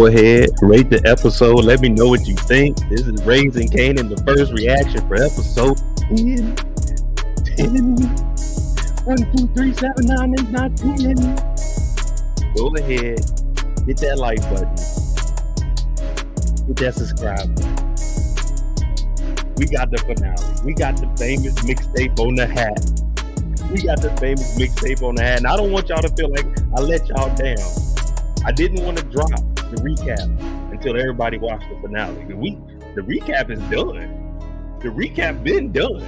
Go ahead, rate the episode. Let me know what you think. This is Raising Kanan, the first reaction for episode 10. 10. 1, 2, 3, 7, 9, 8, 9, 10. Go ahead, hit that like button. Hit that subscribe button. We got the finale. We got the famous mixtape on the hat. We got the famous mixtape on the hat. And I don't want y'all to feel like I let y'all down. I didn't want to drop the recap until everybody watched the finale. The recap is done. The recap been done.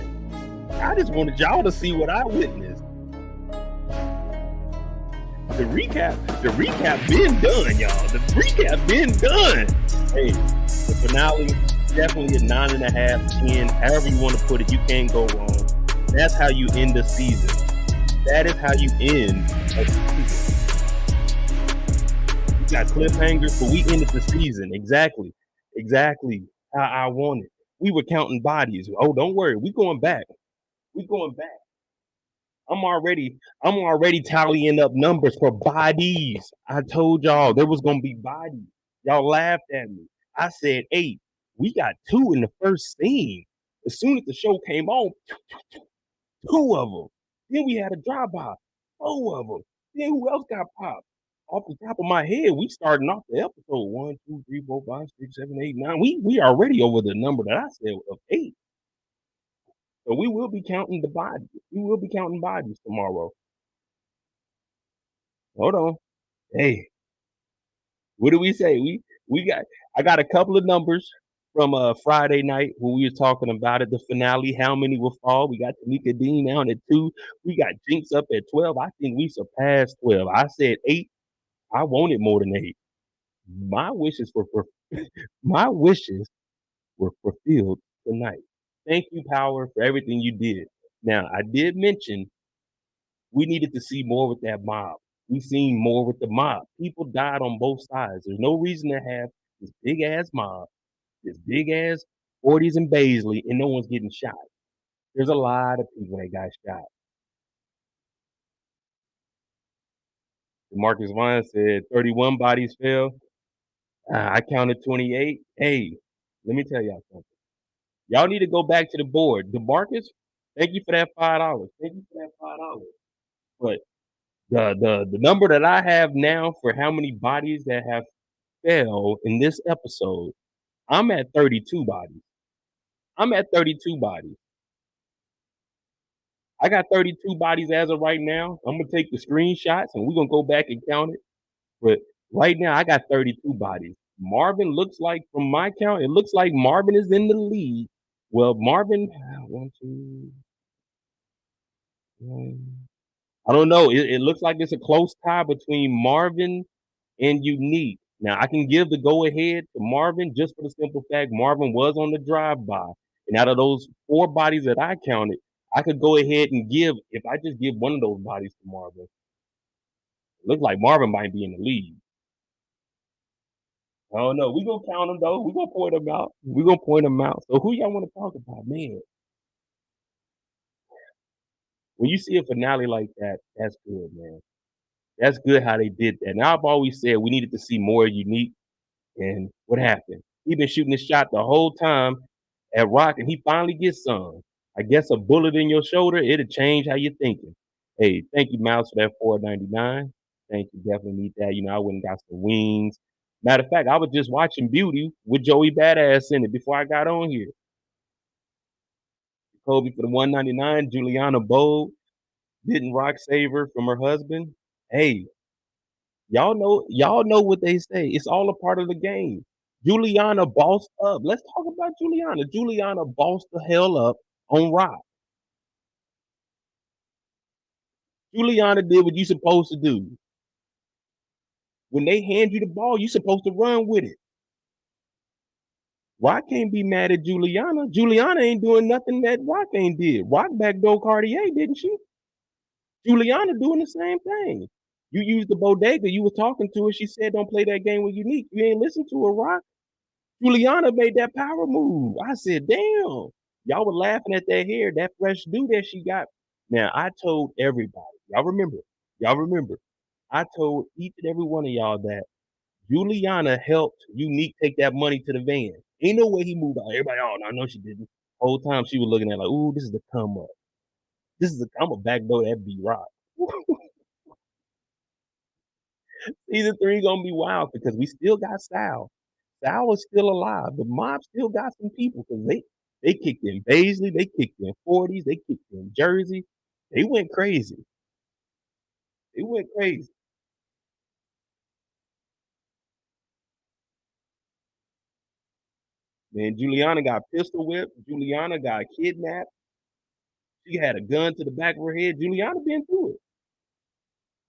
I just wanted y'all to see what I witnessed. The recap been done, y'all. The recap been done. Hey, the finale, definitely a 9.5, 10, however you want to put it. You can't go wrong. That's how you end the season. That is how you end a season. We got cliffhangers, but we ended the season exactly how I wanted. We were counting bodies. Oh, don't worry, we going back. I'm already tallying up numbers for bodies. I told y'all there was gonna be bodies. Y'all laughed at me. I said 8. We got 2 in the first scene. As soon as the show came on, 2 of them. Then we had a drive-by, 4 of them. Then who else got popped? Off the top of my head, we starting off the episode 1, 2, 3, 4, 5, 6, 7, 8, 9. We already over the number that I said of 8. So we will be counting the bodies. We will be counting bodies tomorrow. Hold on. Hey, what do we say? I got a couple of numbers from Friday night when we were talking about it, the finale, how many will fall. We got Tamika Dean down at 2. We got Jinx up at 12. I think we surpassed 12. I said 8. I wanted more than 8. My wishes were fulfilled tonight. Thank you, Power, for everything you did. Now, I did mention we needed to see more with that mob. We've seen more with the mob. People died on both sides. There's no reason to have this big ass mob, this big ass 40s and Baisley, and no one's getting shot. There's a lot of people that got shot. Marcus Vine said 31 bodies fell. I counted 28. Hey, let me tell y'all something. Y'all need to go back to the board. DeMarcus, thank you for that $5. Thank you for that $5. But the number that I have now for how many bodies that have fell in this episode, I'm at 32 bodies. I got 32 bodies as of right now. I'm gonna take the screenshots and we're gonna go back and count it. But right now I got 32 bodies. Marvin looks like, from my count, it looks like Marvin is in the lead. Well, Marvin, 1, 2, 1. I don't know. It looks like it's a close tie between Marvin and Unique. Now, I can give the go-ahead to Marvin just for the simple fact Marvin was on the drive-by. And out of those 4 bodies that I counted, I could go ahead and if I just give one of those bodies to Marvin, it looks like Marvin might be in the lead. I don't know. We're going to count them, though. We're going to point them out. So who y'all want to talk about? Man, when you see a finale like that, that's good, man. That's good how they did that. Now, I've always said we needed to see more Unique. And what happened? He been shooting his shot the whole time at Rock, and he finally gets some. I guess a bullet in your shoulder, it'll change how you're thinking. Hey, thank you, Mouse, for that $4.99. Thank you. Definitely need that. I went and got some wings. Matter of fact, I was just watching Beauty with Joey Badass in it before I got on here. Kobe for the $1.99. Juliana Bold. Didn't Rock save her from her husband? Hey, y'all know what they say. It's all a part of the game. Juliana bossed up. Let's talk about Juliana. Juliana bossed the hell up on Rock. Juliana did what you're supposed to do. When they hand you the ball, you're supposed to run with it. Rock can't be mad at Juliana. Juliana ain't doing nothing that Rock ain't did. Rock backdoor Cartier, didn't she? Juliana doing the same thing. You used the bodega. You was talking to her. She said, don't play that game with Unique. You ain't listen to her, Rock. Juliana made that power move. I said, damn. Y'all were laughing at that hair, that fresh do that she got. Now, I told everybody. Y'all remember. I told each and every one of y'all that Juliana helped Unique take that money to the van. Ain't no way he moved out. Everybody, oh no, no, she didn't. Whole time she was looking at like, ooh, this is the come up. This is the I'm a backdoor that B Rock. Season 3 gonna be wild because we still got Sal. Sal is still alive. The mob still got some people because they kicked in Baisley, they kicked in 40s, they kicked in Jersey. They went crazy. They went crazy. Man, Juliana got pistol whipped. Juliana got kidnapped. She had a gun to the back of her head. Juliana been through it.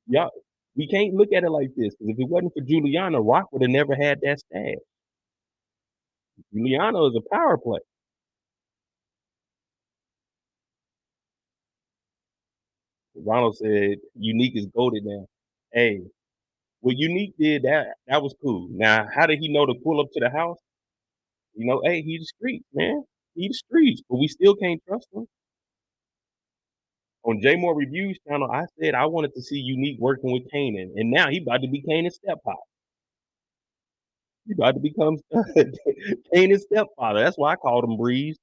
Y'all, we can't look at it like this because if it wasn't for Juliana, Rock would have never had that stash. Juliana is a power play. Ronald said Unique is goaded now. Hey, what Unique did that was cool. Now, how did he know to pull up to the house? You know, hey, he the streets, man. He the streets, but we still can't trust him. On J Moore Reviews channel, I said I wanted to see Unique working with Kanan, and now he about to be Kanan's stepfather. He about to become Kanan's stepfather. That's why I called him Breeze.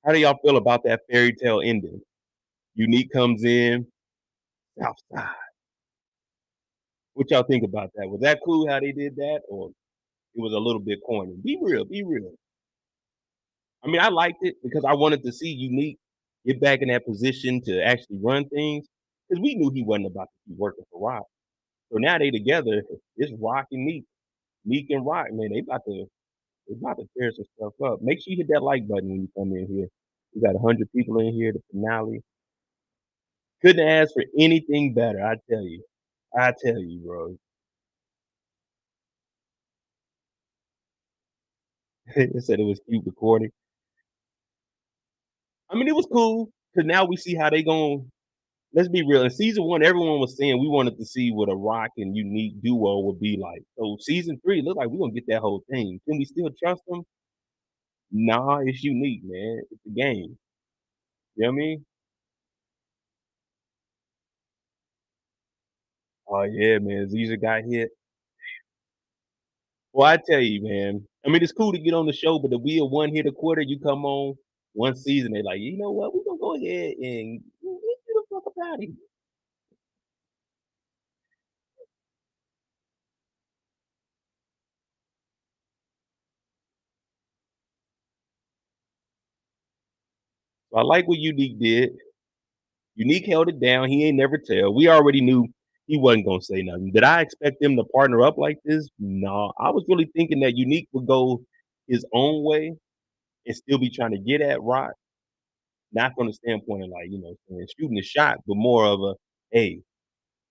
How do y'all feel about that fairy tale ending? Unique comes in, Southside. What y'all think about that? Was that cool how they did that, or it was a little bit corny? Be real, be real. I mean, I liked it because I wanted to see Unique get back in that position to actually run things because we knew he wasn't about to keep working for Rock. So now they together. It's Rock and Meek, Meek and Rock. Man, they about to tear some stuff up. Make sure you hit that like button when you come in here. We got 100 people in here. The finale. Couldn't ask for anything better. I tell you. I tell you, bro. They said it was cute recording. I mean, it was cool because now we see how they going. Let's be real. In season 1, everyone was saying we wanted to see what a Rock and Unique duo would be like. So season 3 look like we're gonna get that whole thing. Can we still trust them? Nah, it's Unique, man. It's the game. You know what I mean? Oh yeah, man. Ziza got hit. Well, I tell you, man. I mean, it's cool to get on the show, but if we a one hit a quarter, you come on one season, they like, you know what? We're gonna go ahead and get you the fuck up out of here. So I like what Unique did. Unique held it down. He ain't never tell. We already knew he wasn't gonna say nothing. Did I expect them to partner up like this? No. I was really thinking that Unique would go his own way and still be trying to get at Rock, not from the standpoint of like, shooting a shot, but more of a, hey,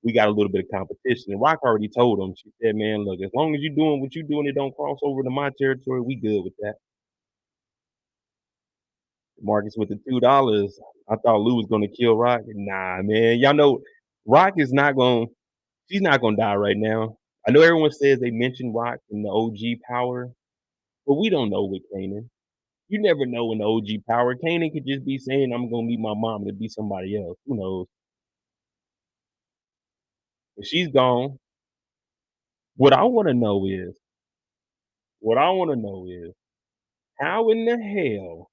we got a little bit of competition. And Rock already told him, she said, man, look, as long as you're doing what you're doing, it don't cross over to my territory, we good with that. Marcus with the $2. I thought Lou was gonna kill Rock. Nah, man. Y'all know Rock is not gonna she's not gonna die right now. I know everyone says they mentioned Rock in the OG power, but we don't know with Kanan. You never know in the OG power. Kanan could just be saying, I'm gonna meet my mom to be somebody else. Who knows? But she's gone. What I wanna know is, what I wanna know is, how in the hell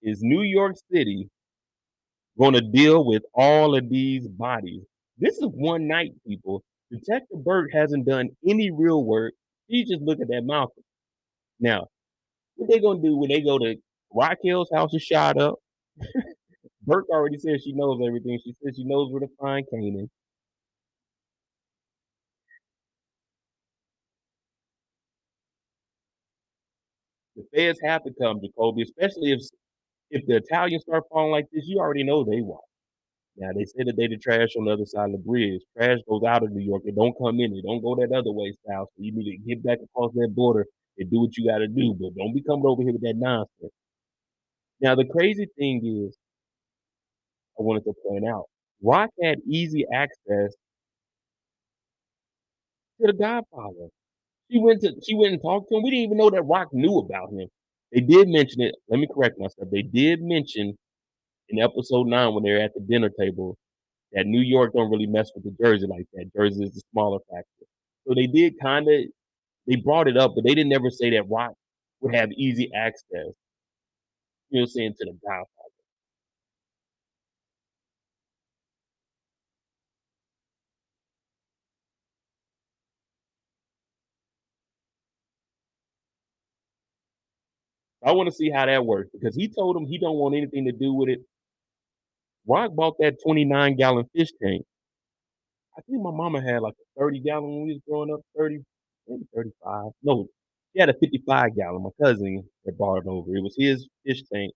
is New York City gonna deal with all of these bodies? This is one night, people. Detective Burke hasn't done any real work. He just look at that Malcolm. Now, what they gonna do when they go to Raquel's house is shot up? Burke already said she knows everything. She said she knows where to find Kanan. The feds have to come, Jacoby, especially if the Italians start falling like this. You already know they won't. Now they said that they the trash on the other side of the bridge. Trash goes out of New York. It don't come in. It don't go that other way, South. So you need to get back across that border and do what you got to do. But don't be coming over here with that nonsense. Now the crazy thing is, I wanted to point out, Rock had easy access to the Godfather. She went and talked to him. We didn't even know that Rock knew about him. They did mention it. Let me correct myself. They did mention in episode 9 when they're at the dinner table that New York don't really mess with the Jersey like that. Jersey is the smaller factor. So they did kind of they brought it up, but they didn't ever say that Rock would have easy access. You know, saying to the guy. I want to see how that works because he told him he don't want anything to do with it. Rock bought that 29-gallon fish tank. I think my mama had like a 30-gallon when we was growing up, 30, maybe 35. No, he had a 55-gallon. My cousin had brought it over. It was his fish tank.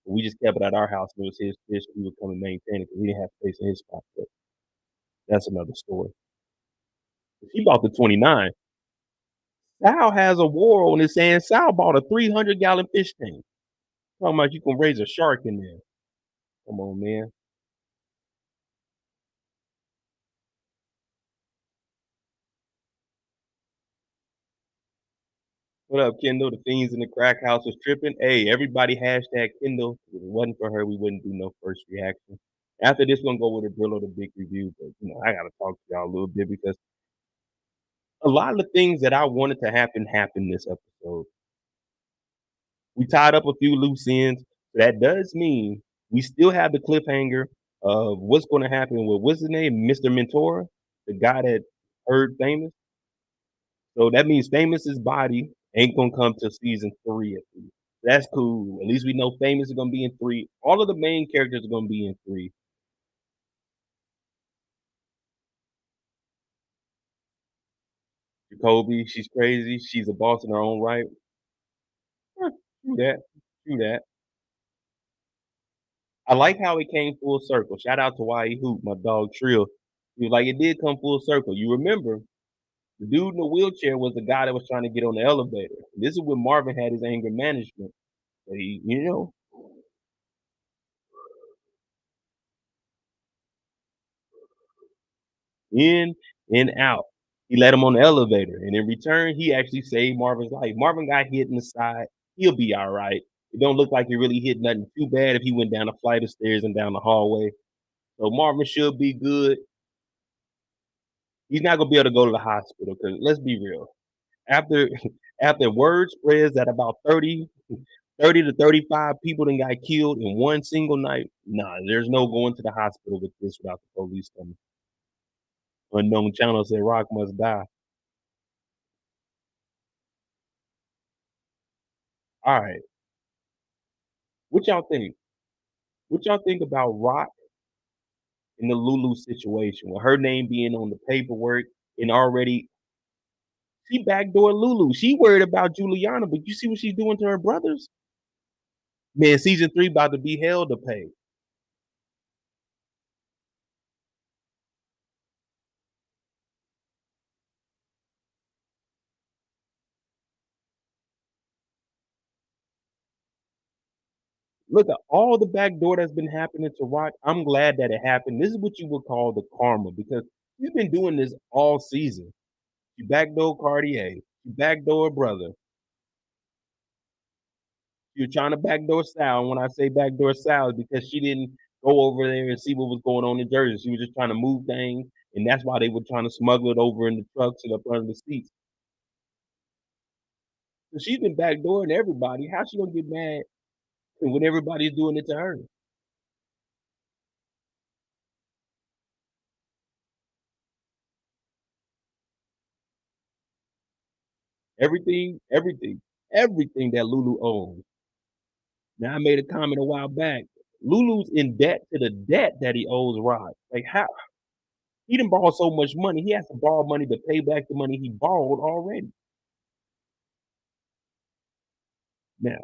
We just kept it at our house. And it was his fish. We would come and maintain it because we didn't have space in his spot. But that's another story. He bought the 29. Sal has a war on his hands. Sal bought a 300-gallon fish tank. Talking about you can raise a shark in there. Come on, man. What up, Kendall? The fiends in the crack house was tripping. Hey, everybody hashtag Kendall. If it wasn't for her, we wouldn't do no first reaction. After this, we're gonna go with a drill or the big review. But I gotta talk to y'all a little bit because a lot of the things that I wanted to happen happened this episode. We tied up a few loose ends. So that does mean we still have the cliffhanger of what's going to happen with what's his name, Mr. Mentora, the guy that heard Famous. So that means Famous's body ain't gonna come till season 3 at least. That's cool. At least we know Famous is gonna be in 3. All of the main characters are gonna be in 3. Jacoby, she's crazy. She's a boss in her own right. Huh, true that. True that. I like how it came full circle. Shout out to YE Hoop, my dog Trill. He was like, it did come full circle. You remember the dude in the wheelchair was the guy that was trying to get on the elevator. This is when Marvin had his anger management. But he, in and out. He let him on the elevator, and in return, he actually saved Marvin's life. Marvin got hit in the side. He'll be all right. It don't look like he really hit nothing too bad if he went down a flight of stairs and down the hallway. So Marvin should be good. He's not gonna be able to go to the hospital because let's be real. After after word spreads that about 30 to 35 people then got killed in one single night, nah, there's no going to the hospital with this without the police coming. Unknown channel said Rock must die. All right. What y'all think? What y'all think about Rock in the Lulu situation with her name being on the paperwork and already she backdoor Lulu. She worried about Juliana, but you see what she's doing to her brothers? Man, season 3 about to be hell to pay. Look at all the backdoor that's been happening to Rock. I'm glad that it happened. This is what you would call the karma because she's been doing this all season. She backdoor Cartier. She backdoor brother. She was trying to backdoor Sal. And when I say backdoor Sal, it's because she didn't go over there and see what was going on in Jersey. She was just trying to move things, and that's why they were trying to smuggle it over in the trucks and up under the seats. So she's been backdooring everybody. How's she gonna get mad when everybody's doing it to her? Everything that Lulu owns. Now I made a comment a while back. Lulu's in debt to the debt that he owes Rod. Like how he didn't borrow so much money. He has to borrow money to pay back the money he borrowed already. Now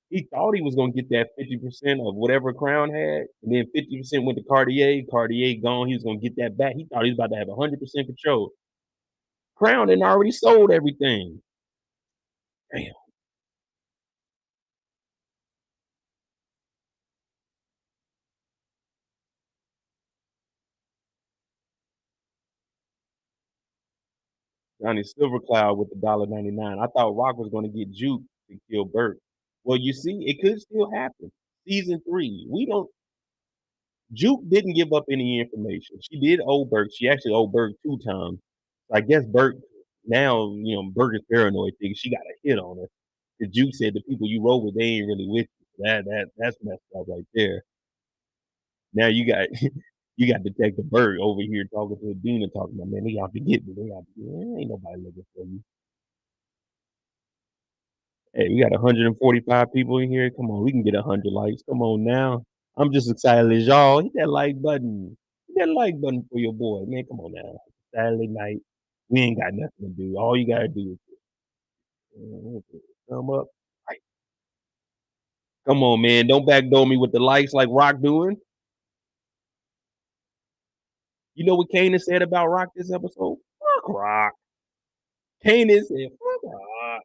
he thought he was gonna get that 50% of whatever Crown had, and then 50% went to Cartier. Cartier gone. He was gonna get that back. He thought he was about to have 100% control. Crown had already sold everything. Damn. Johnny Silver Cloud with the $1.99. I thought Rock was going to get Juke to kill Burke. Well, you see, it could still happen. Season 3, we don't. Juke didn't give up any information. She did owe Burke. She actually owed Burke 2 times. So I guess Burke now, Burke is paranoid, thinking she got a hit on her. The Juke said the people you roll with, they ain't really with you. That's messed up right there. Now you got you got Detective Burke over here talking to Adina, talking about, man, they out to get me. They out to get me. Ain't nobody looking for you. Hey, we got 145 people in here. Come on, we can get 100 likes. Come on now. I'm just excited as y'all. Hit that like button. Hit that like button for your boy. Man, come on now. Saturday night. We ain't got nothing to do. All you gotta do is thumb up. Right. Come on, man. Don't backdoor me with the likes like Rock doing. You know what Kanan said about Rock this episode? Fuck Rock. Kanan said, fuck Rock.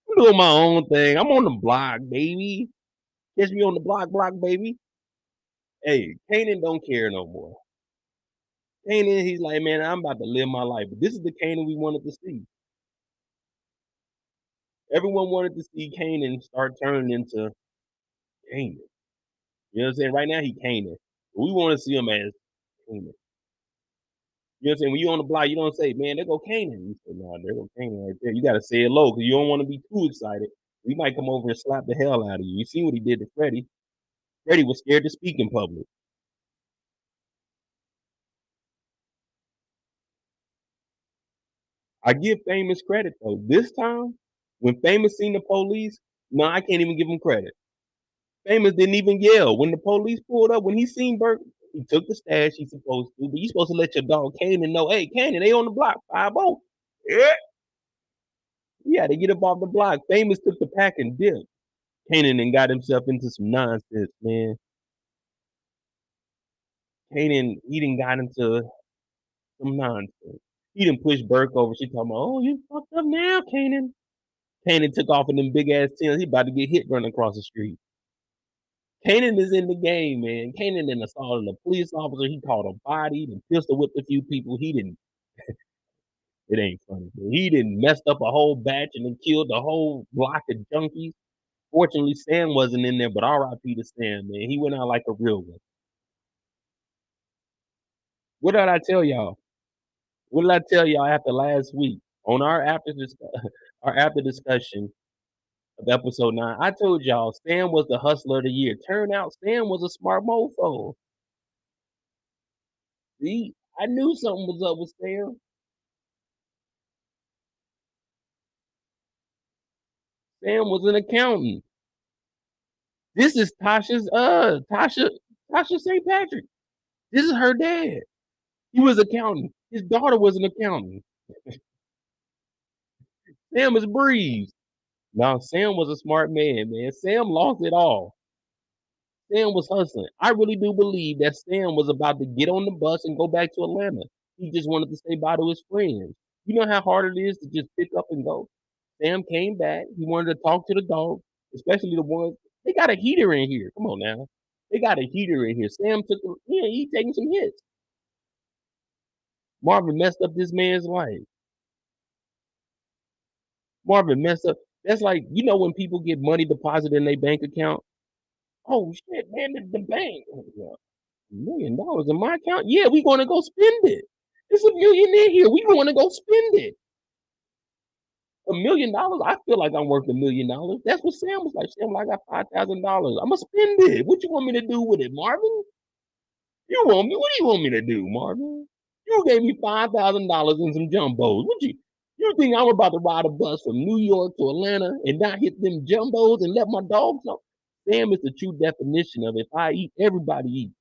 I'm doing my own thing. I'm on the block, baby. Catch me on the block, baby. Hey, Kanan don't care no more. Kanan, he's like, man, I'm about to live my life. But this is the Kanan we wanted to see. Everyone wanted to see Kanan start turning into Kanan. You know what I'm saying? Right now, he Kanan. But we want to see him as Kanan. You know what I'm saying? When you on the block, you don't say, man, there go Kanan. You say, no, there go Kanan right there. You got to say it low because you don't want to be too excited. We might come over and slap the hell out of you. You see what he did to Freddie? Freddie was scared to speak in public. I give Famous credit though. This time, when Famous seen the police, no, I can't even give him credit. Famous didn't even yell. When the police pulled up, when he seen Burke, he took the stash he's supposed to, but you supposed to let your dog Kanan know, hey, Kanan, they on the block, 5-0. Yeah. Yeah, they get up off the block. Famous took the pack and dipped. Kanan and got himself into some nonsense, man. Kanan, he done got into some nonsense. He done pushed Burke over. She talking about, oh, you fucked up now, Kanan. Kanan took off in them big ass tins. He about to get hit running across the street. Kanan is in the game, man. Kanan then assaulted a police officer. He caught a body and pistol whipped a few people. He didn't. It ain't funny. Man. He didn't messed up a whole batch and then killed a whole block of junkies. Fortunately, Sam wasn't in there, but R.I.P. to Sam, man. He went out like a real one. What did I tell y'all? What did I tell y'all after last week on our after discussion of episode 9? I told y'all Sam was the hustler of the year. Turned out Sam was a smart mofo. See, I knew something was up with Sam. Sam was an accountant. This is Tasha St. Patrick. This is her dad. He was accountant. His daughter was an accountant. Sam is Breeze. Now Sam was a smart man. Sam lost it all. Sam was hustling. I really do believe that Sam was about to get on the bus and go back to Atlanta. He just wanted to say bye to his friends. You know how hard it is to just pick up and go. Sam came back. He wanted to talk to the dog, especially the ones. They got a heater in here. Come on now. They got a heater in here. Sam took, he taking some hits. Marvin messed up this man's life. Marvin messed up. That's like, when people get money deposited in their bank account. Oh shit, man, the bank. $1 million in my account? Yeah, we gonna go spend it. There's $1 million in here. We gonna go spend it. $1 million? I feel like I'm worth $1 million. That's what Sam was like. Sam, I got $5,000. I'm gonna spend it. What you want me to do with it, Marvin? What do you want me to do, Marvin? You gave me $5,000 in some jumbos. You think I'm about to ride a bus from New York to Atlanta and not hit them jumbos and let my dogs know? Sam is the true definition of if I eat, everybody eats.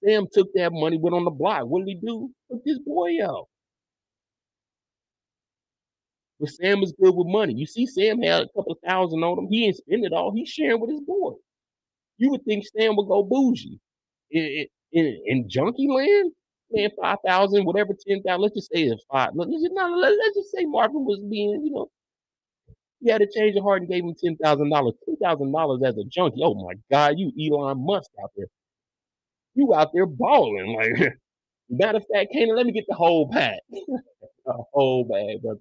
Sam took that money, went on the block. What did he do? Took this boy out. But Sam is good with money. You see, Sam had a couple of thousand on him. He ain't spend it all. He's sharing with his boy. You would think Sam would go bougie. In junkie land, man, 5,000, whatever, 10,000. Let's just say it's 5. Let's just say Marvin was being, he had a change of heart and gave him $10,000. $2,000 as a junkie. Oh my God, you Elon Musk out there. You out there balling like Matter of fact, Kanan, let me get the whole pack. A whole bag, brother.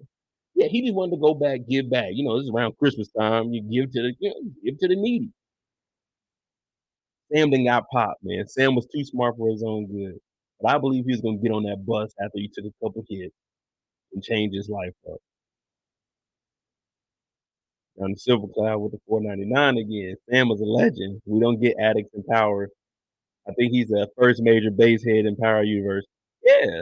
Yeah, he just wanted to go back, give back. You know, this is around Christmas time. You give to the give to the needy. Sam then got popped, man. Sam was too smart for his own good. But I believe he was gonna get on that bus after he took a couple hits and change his life up. On the Silver Cloud with the 499 again. Sam was a legend. We don't get addicts in Power. I think he's the first major base head in Power Universe. Yeah,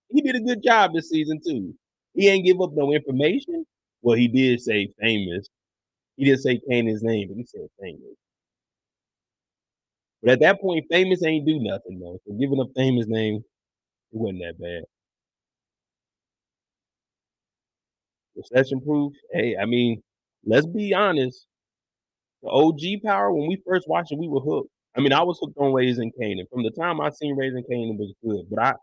he did a good job this season too. He ain't give up no information. Well, he did say famous. He didn't say Kanan's name, but he said famous. But at that point, famous ain't do nothing though. So giving up famous name, it wasn't that bad. Recession proof. Hey, I mean, let's be honest. The OG Power, when we first watched it, we were hooked. I mean, I was hooked on Raising Kanan. From the time I seen Raising Kanan was good, but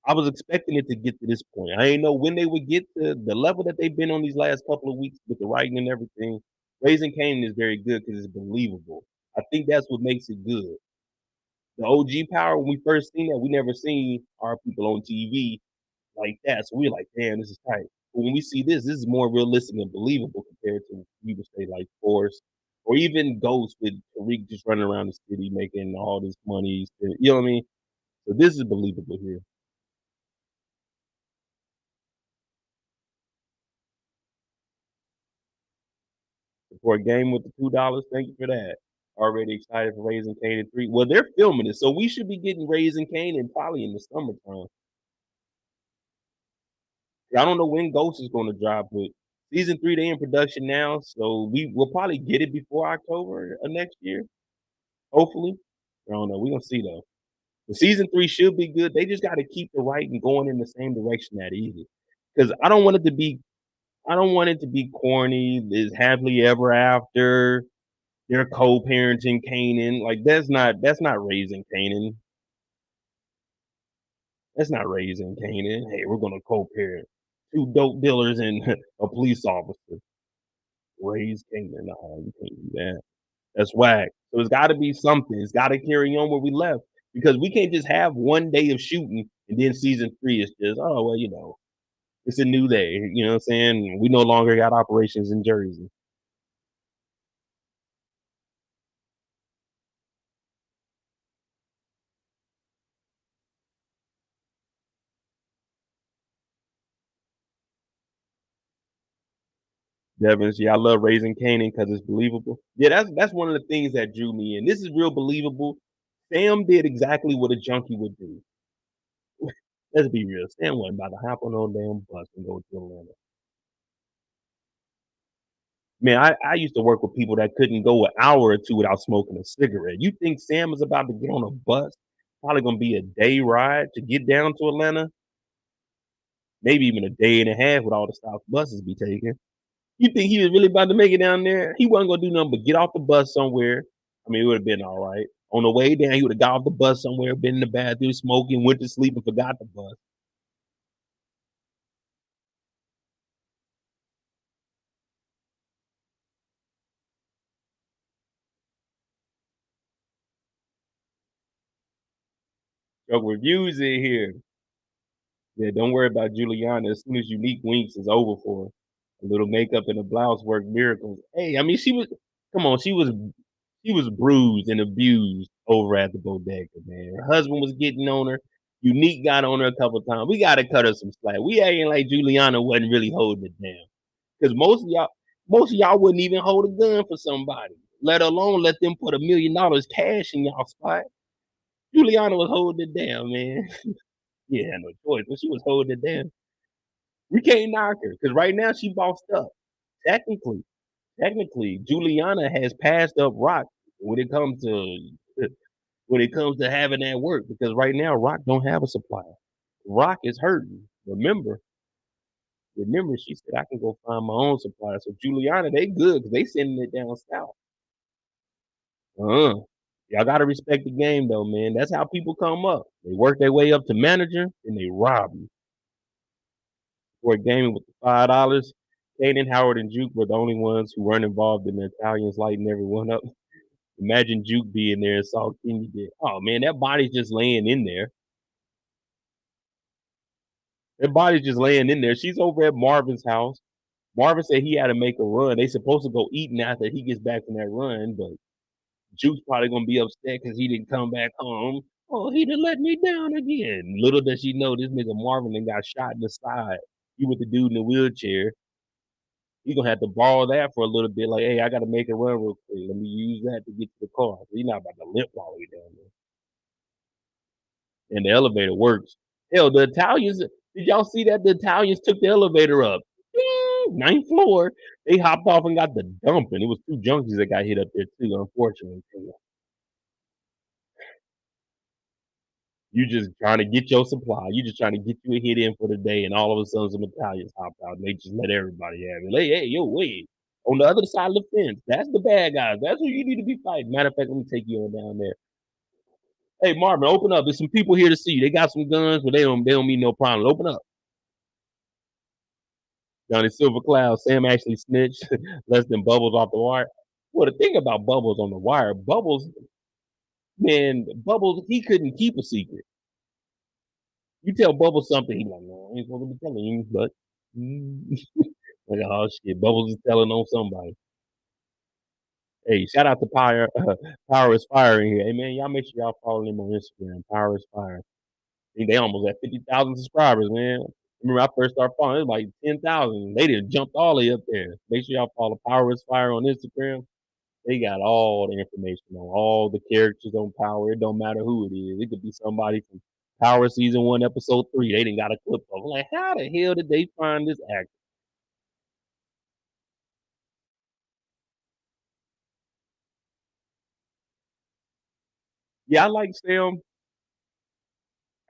I was expecting it to get to this point. I didn't know when they would get to the level that they've been on these last couple of weeks with the writing and everything. Raising Kanan is very good because it's believable. I think that's what makes it good. The OG Power, when we first seen that, we never seen our people on TV like that. So we were like, damn, this is tight. But when we see this is more realistic and believable compared to we would say like Force or even Ghost with Tariq just running around the city making all this money. You know what I mean? So this is believable here. Support game with the $2. Thank you for that. Already excited for Raising Kane 3. Well, they're filming it, so we should be getting Raising Kane and probably in the summertime. I don't know when Ghost is going to drop, but season 3 they in production now, so we will probably get it before October of next year. Hopefully, I don't know. We gonna see though. The season 3 should be good. They just got to keep the writing going in the same direction that it is, because I don't want it to be. I don't want it to be corny. This happily ever after. They're co-parenting Kanan. Like that's not raising Kanan. That's not raising Kanan. Hey, we're gonna co-parent two dope dealers and a police officer. Raise Kanan. No, you can't do that. That's whack. So it's got to be something. It's got to carry on where we left because we can't just have one day of shooting and then season 3 is just it's a new day. You know what I'm saying? We no longer got operations in Jersey. Devins, yeah, I love Raising Kanan because it's believable. Yeah, that's one of the things that drew me in. This is real believable. Sam did exactly what a junkie would do. Let's be real. Sam wasn't about to hop on no damn bus and go to Atlanta. Man, I used to work with people that couldn't go an hour or two without smoking a cigarette. You think Sam is about to get on a bus? Probably gonna be a day ride to get down to Atlanta, maybe even a day and a half with all the stops buses be taking. You think he was really about to make it down there? He wasn't gonna do nothing but get off the bus somewhere. I mean, it would have been all right. On the way down, he would have got off the bus somewhere, been in the bathroom smoking, went to sleep, and forgot the bus. Yo, reviews in here. Yeah, don't worry about Juliana. As soon as Unique winks, it's over for her. A little makeup and a blouse work miracles. Hey, I mean, come on, she was bruised and abused over at the bodega, man. Her husband was getting on her. Unique got on her a couple times. We gotta cut her some slack. We acting like Juliana wasn't really holding it down. Because most of y'all wouldn't even hold a gun for somebody, let alone let them put $1 million cash in y'all spot. Juliana was holding it down, man. Yeah, had no choice, but she was holding it down. We can't knock her because right now she bossed up. Technically, technically, Juliana has passed up Rock when it comes to having that work because right now Rock don't have a supplier. Rock is hurting. Remember, she said I can go find my own supplier. So Juliana, they good because they sending it down south. Uh, y'all gotta respect the game though, man. That's how people come up. They work their way up to manager and they rob you. For a game with the $5. Kanan, Howard, and Juke were the only ones who weren't involved in the Italians lighting everyone up. Imagine Juke being there and saw Kenny dead. Oh man, that body's just laying in there. That body's just laying in there. She's over at Marvin's house. Marvin said he had to make a run. They supposed to go eating after he gets back from that run, but Juke's probably gonna be upset because he didn't come back home. Oh, he done let me down again. Little does she know this nigga Marvin then got shot in the side. He with the dude in the wheelchair. He gonna have to borrow that for a little bit. Like, hey, I gotta make a run real quick. Let me use that to get to the car. He's not about to limp all the way down there. And the elevator works. Hell, the Italians, did y'all see that? The Italians took the elevator up. Ninth floor. They hopped off and got the dumping. It was two junkies that got hit up there too, unfortunately. You just trying to get your supply. You just trying to get you a hit in for the day, and all of a sudden some Italians hop out and they just let everybody have it. Like, hey, yo, wait. On the other side of the fence, that's the bad guys. That's who you need to be fighting. Matter of fact, let me take you on down there. Hey, Marvin, open up. There's some people here to see you. They got some guns, but they don't mean no problem. Open up. Johnny Silver Cloud, Sam actually snitched less than Bubbles off the wire. Well, the thing about Bubbles on the wire, Bubbles, man, Bubbles, he couldn't keep a secret. You tell Bubbles something, he's like, no, I ain't supposed to be telling you, but like, oh shit, Bubbles is telling on somebody. Hey, shout out to Power, Power is Fire in here. Hey man, y'all make sure y'all follow them on Instagram. Power is Fire. I think they almost at 50,000 subscribers, man. Remember I first started following, it was like 10,000. They didn't jumped all the way up there. Make sure y'all follow Power is Fire on Instagram. They got all the information on all the characters on Power. It don't matter who it is. It could be somebody from Power season 1, episode 3. They didn't got a clip of. Like, how the hell did they find this actor? Yeah, I like Sam.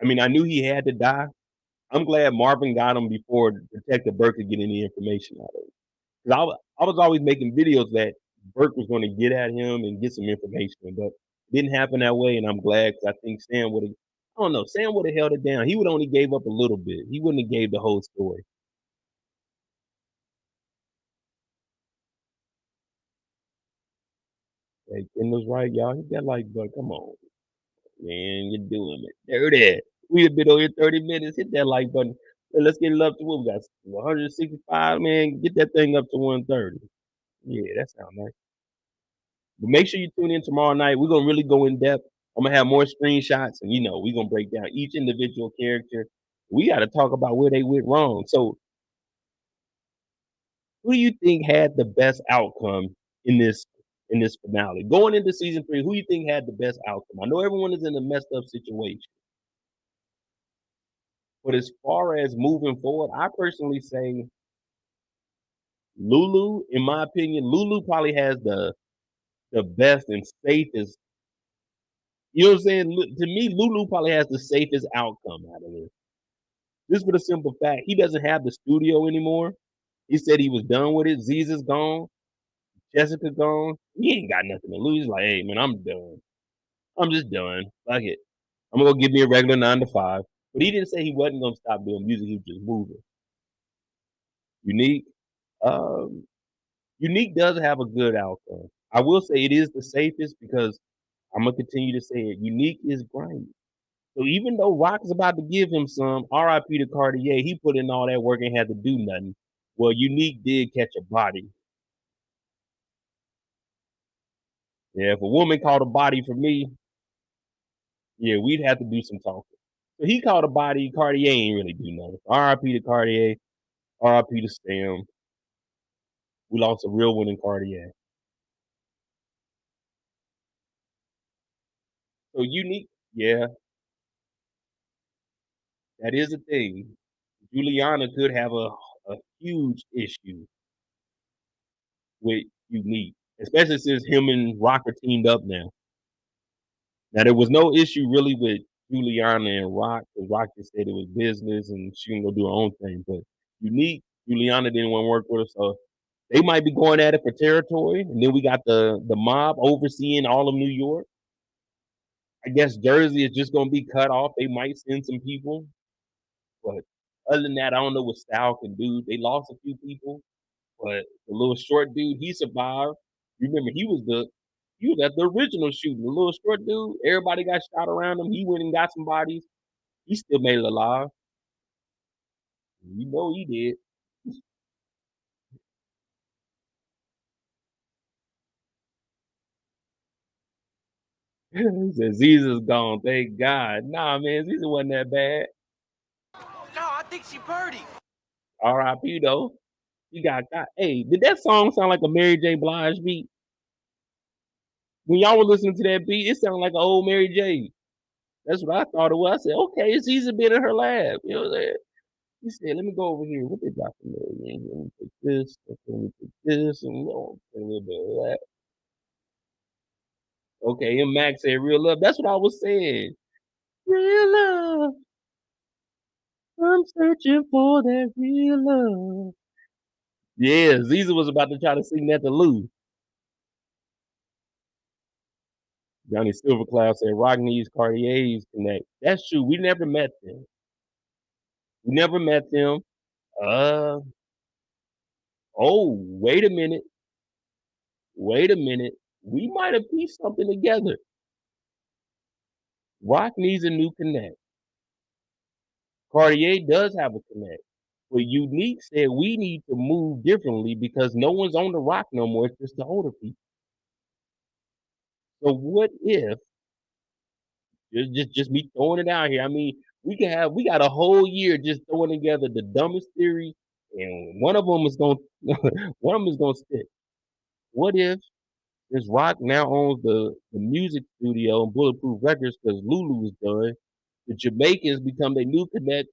I mean, I knew he had to die. I'm glad Marvin got him before Detective Burke could get any information out of it. Because I was always making videos that Burke was going to get at him and get some information, but it didn't happen that way. And I'm glad because I think Sam would have. I don't know. Sam would have held it down. He would only gave up a little bit. He wouldn't have gave the whole story. Hey, Kendall's right, y'all. Hit that like button. Come on, man. You're doing it. There it is. We have been over here 30 minutes. Hit that like button. Hey, let's get it up to what we got? 165, man. Get that thing up to 130. Yeah, that sounds nice. But make sure you tune in tomorrow night. We're gonna really go in depth. I'm gonna have more screenshots, and we're gonna break down each individual character. We got to talk about where they went wrong. So, who do you think had the best outcome in this finale? Going into season 3, who do you think had the best outcome? I know everyone is in a messed up situation, but as far as moving forward, I personally say Lulu. In my opinion, Lulu probably has the best and safest. You know what I'm saying? To me, Lulu probably has the safest outcome out of this. Just for the simple fact, he doesn't have the studio anymore. He said he was done with it. Ziza's gone. Jessica gone. He ain't got nothing to lose. He's like, hey man, I'm done. I'm just done. Fuck it. I'm gonna go give me a regular 9 to 5. But he didn't say he wasn't gonna stop doing music. He was just moving. Unique. Um, Unique does have a good outcome. I will say it is the safest because I'm gonna continue to say it. Unique is grimy. So even though Rock is about to give him some RIP to Cartier, he put in all that work and had to do nothing. Well, Unique did catch a body. Yeah, if a woman caught a body for me, yeah, we'd have to do some talking. So he caught a body. Cartier ain't really do nothing. RIP to Cartier. RIP to Stem. We lost a real one in Cartier. So Unique, yeah, that is a thing. Juliana could have a huge issue with Unique, especially since him and Rock are teamed up now. Now there was no issue really with Juliana and Rock because Rock just said it was business and she can go do her own thing. But Unique, Juliana didn't want to work with her, so they might be going at it for territory. And then we got the mob overseeing all of New York. I guess Jersey is just gonna be cut off. They might send some people, but other than that, I don't know what Style can do. They lost a few people, but the little short dude, he survived. You remember He was at the original shooting. The little short dude, everybody got shot around him. He went and got some bodies. He still made it alive. You know he did. He said, Ziza's gone. Thank God. Nah, man, Ziza wasn't that bad. No, I think she birdie. R.I.P. though. He got. Hey, did that song sound like a Mary J. Blige beat? When y'all were listening to that beat, it sounded like an old Mary J. That's what I thought it was. I said, okay, it's Ziza been in her lab. You know what I'm saying? He said, let me go over here. What they got from there? Let me take this. Let me take this. And a little bit of that. Okay, and Max said real love. That's what I was saying. Real love. I'm searching for that real love. Yeah, Ziza was about to try to sing that to Lou. Johnny Silvercloud said Rock needs Cartier's connect. That's true. We never met them. We never met them. Oh, wait a minute. Wait a minute. We might have pieced something together. Rock needs a new connect. Cartier does have a connect. But Unique said we need to move differently because no one's on the Rock no more. It's just the older people. So what if just me throwing it out here? I mean, we got a whole year just throwing together the dumbest theories, and one of them is gonna one of them is gonna stick. What if this Rock now owns the music studio and Bulletproof Records because Lulu is done? The Jamaicans become their new connect.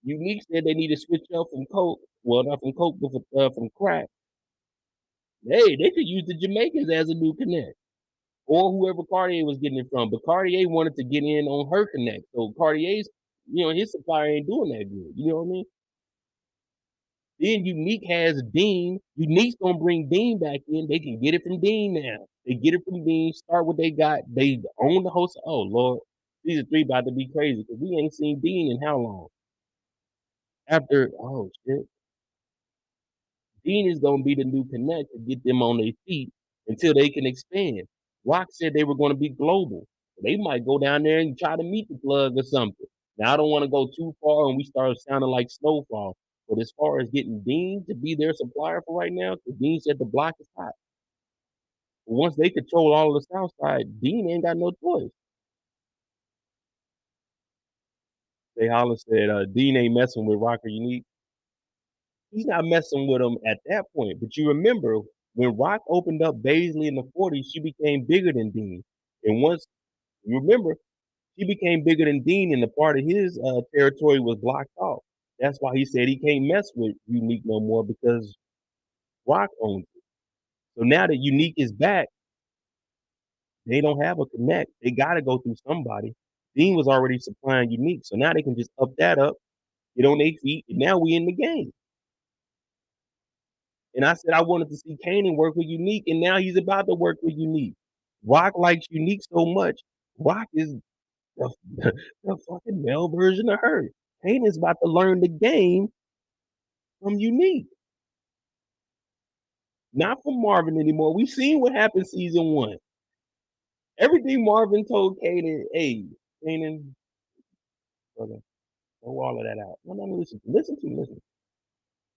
Unique said they need to switch up from coke. Well, not from coke, but from crack. Hey, they could use the Jamaicans as a new connect. Or whoever Cartier was getting it from. But Cartier wanted to get in on her connect. So Cartier's, his supplier ain't doing that good. You know what I mean? Then Unique has Dean. Unique's gonna bring Dean back in. They can get it from Dean now. They get it from Dean, start what they got. They own the host. Oh Lord, these are three about to be crazy because we ain't seen Dean in how long? After shit. Dean is gonna be the new connect to get them on their feet until they can expand. Rock said they were gonna be global. They might go down there and try to meet the plug or something. Now I don't want to go too far and we start sounding like Snowfall. But as far as getting Dean to be their supplier for right now, because Dean said the block is hot. But once they control all of the South Side, Dean ain't got no choice. They Holland said Dean ain't messing with Rocker Unique. He's not messing with them at that point. But you remember when Rock opened up Baisley in the 40s, she became bigger than Dean. And once you remember, she became bigger than Dean, and the part of his territory was blocked off. That's why he said he can't mess with Unique no more because Rock owns it. So now that Unique is back, they don't have a connect. They got to go through somebody. Dean was already supplying Unique, so now they can just up that up, get on their feet, and now we in the game. And I said I wanted to see Kanan work with Unique, and now he's about to work with Unique. Rock likes Unique so much. Rock is the, the fucking male version of her. Kanan's about to learn the game from Unique, not from Marvin anymore. We've seen what happened season one. Everything Marvin told Kanan, hey, Kanan, brother, throw all of that out. No, listen.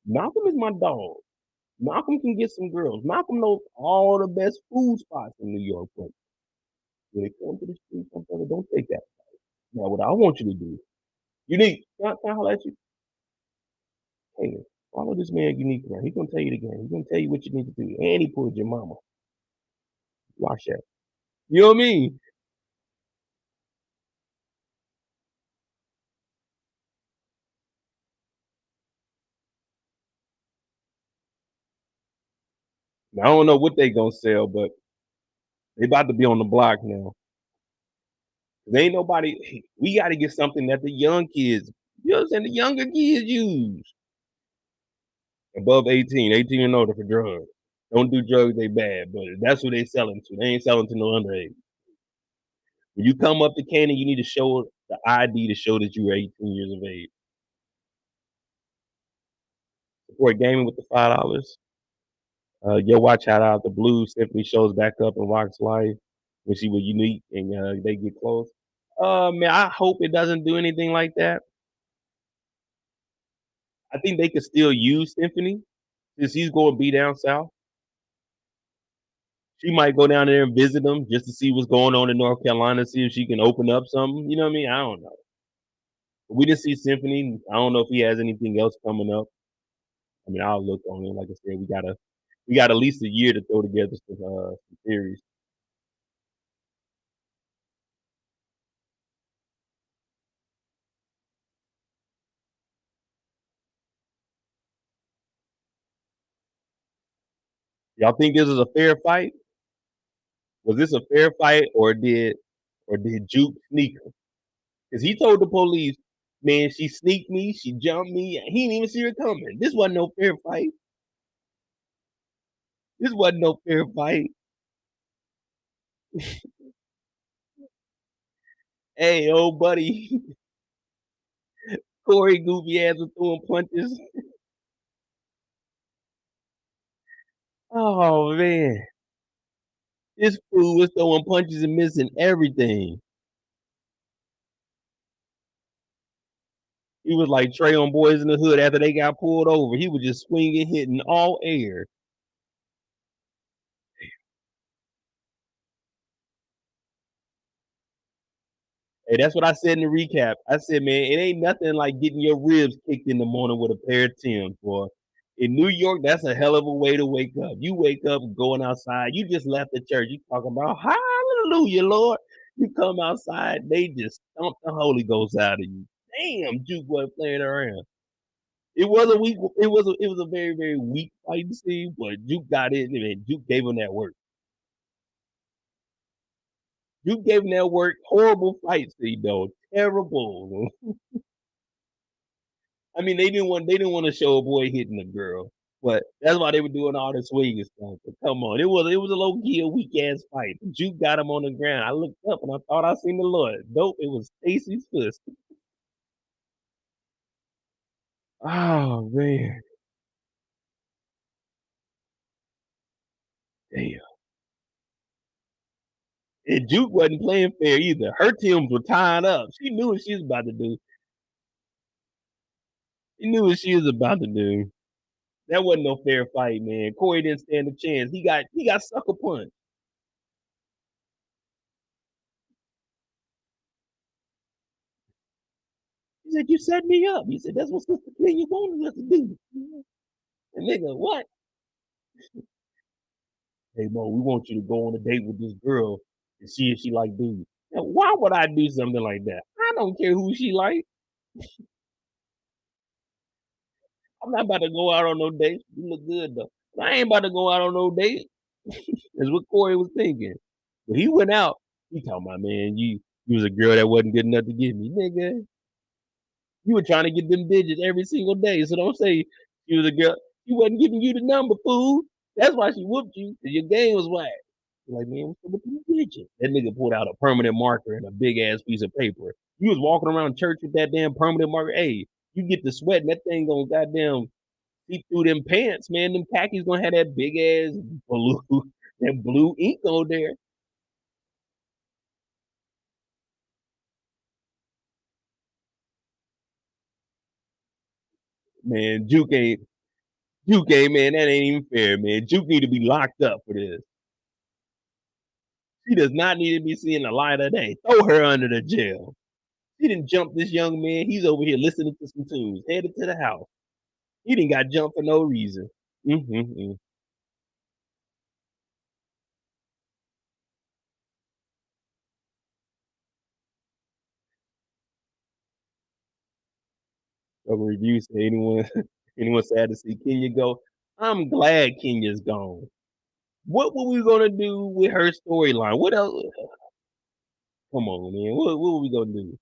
Malcolm is my dog. Malcolm can get some girls. Malcolm knows all the best food spots in New York. But when it comes to the street, brother, don't take that. Now, what I want you to do, Unique, can I holler at you? Hey, follow this man Unique around. He's gonna tell you the game. He's gonna tell you what you need to do. And he pulled your mama. Watch that. You know what I mean? Now, I don't know what they gonna sell, but they about to be on the block now. There ain't nobody. We got to get something that the young kids, you know what I'm saying, the younger kids use. Above 18, 18 and older for drugs. Don't do drugs, they bad, but that's what they selling to. They ain't selling to no underage. When you come up to Canaan, you need to show the ID to show that you are 18 years of age. Support gaming with the $5. Yo, watch out the Blues. Symphony shows back up in Rock's life when she was unique and they get close. Man, I hope it doesn't do anything like that. I think they could still use Symphony since he's going to be down south. She might go down there and visit them just to see what's going on in North Carolina, see if she can open up something. You know what I mean? I don't know. We didn't see Symphony. I don't know if he has anything else coming up. I mean, I'll look on it. Like I said, we got at least a year to throw together some theories. Y'all think this is a fair fight? Was this a fair fight, or did Juke sneak her? Because he told the police, man, she sneaked me, she jumped me. He didn't even see her coming. This wasn't no fair fight. This wasn't no fair fight. Hey, old buddy, Corey goofy ass was throwing punches. Oh man, this fool was throwing punches and missing everything. He was like Trey on Boys in the Hood after they got pulled over. He was just swinging, hitting all air. Hey, that's what I said in the recap. I said, man, it ain't nothing like getting your ribs kicked in the morning with a pair of Timbs, boy. In New York, that's a hell of a way to wake up. You wake up going outside. You just left the church. You talking about hallelujah, Lord. You come outside, they just stomp the Holy Ghost out of you. Damn, Juke wasn't playing around. It was a weak. It was a very very weak fight scene, but Juke got in and Juke gave him that work. Juke gave him that work. Horrible fight scene though. Terrible. I mean, they didn't want to show a boy hitting a girl, but that's why they were doing all the swinging stuff. But come on, it was a low key a weak ass fight. Juke got him on the ground. I looked up and I thought I seen the Lord. Nope, it was Stacy's fist. Oh man, damn. And Juke wasn't playing fair either. Her teams were tying up. She knew what she was about to do. She knew what she was about to do. That wasn't no fair fight, man. Corey didn't stand a chance. He got sucker punched. He said, "You set me up." He said, "That's what Sister Kenya wanted us to do." And nigga, what? Hey Mo, we want you to go on a date with this girl and see if she like dudes. Now, why would I do something like that? I don't care who she like. I'm not about to go out on no date. You look good though. I ain't about to go out on no date. That's what Corey was thinking. But he went out. He talking about, man, you was a girl that wasn't good enough to get me. Nigga, you were trying to get them digits every single day. So don't say she was a girl. She wasn't giving you the number, fool. That's why she whooped you. Cause your game was whack. You're like, man, what's up with these digits? That nigga pulled out a permanent marker and a big ass piece of paper. You was walking around church with that damn permanent marker. Hey, you get to sweating, that thing gonna goddamn see through them pants, man. Them khakis gonna have that big ass blue, that blue ink on there. Man, Juke ain't, man, that ain't even fair, man. Juke need to be locked up for this. She does not need to be seeing the light of day. Throw her under the jail. She didn't jump this young man. He's over here listening to some tunes, headed to the house. He didn't got jumped for no reason. Mm-hmm. A review say anyone sad to see Kenya go. I'm glad Kenya's gone. What were we gonna do with her storyline? What else? Come on, man. What were we gonna do?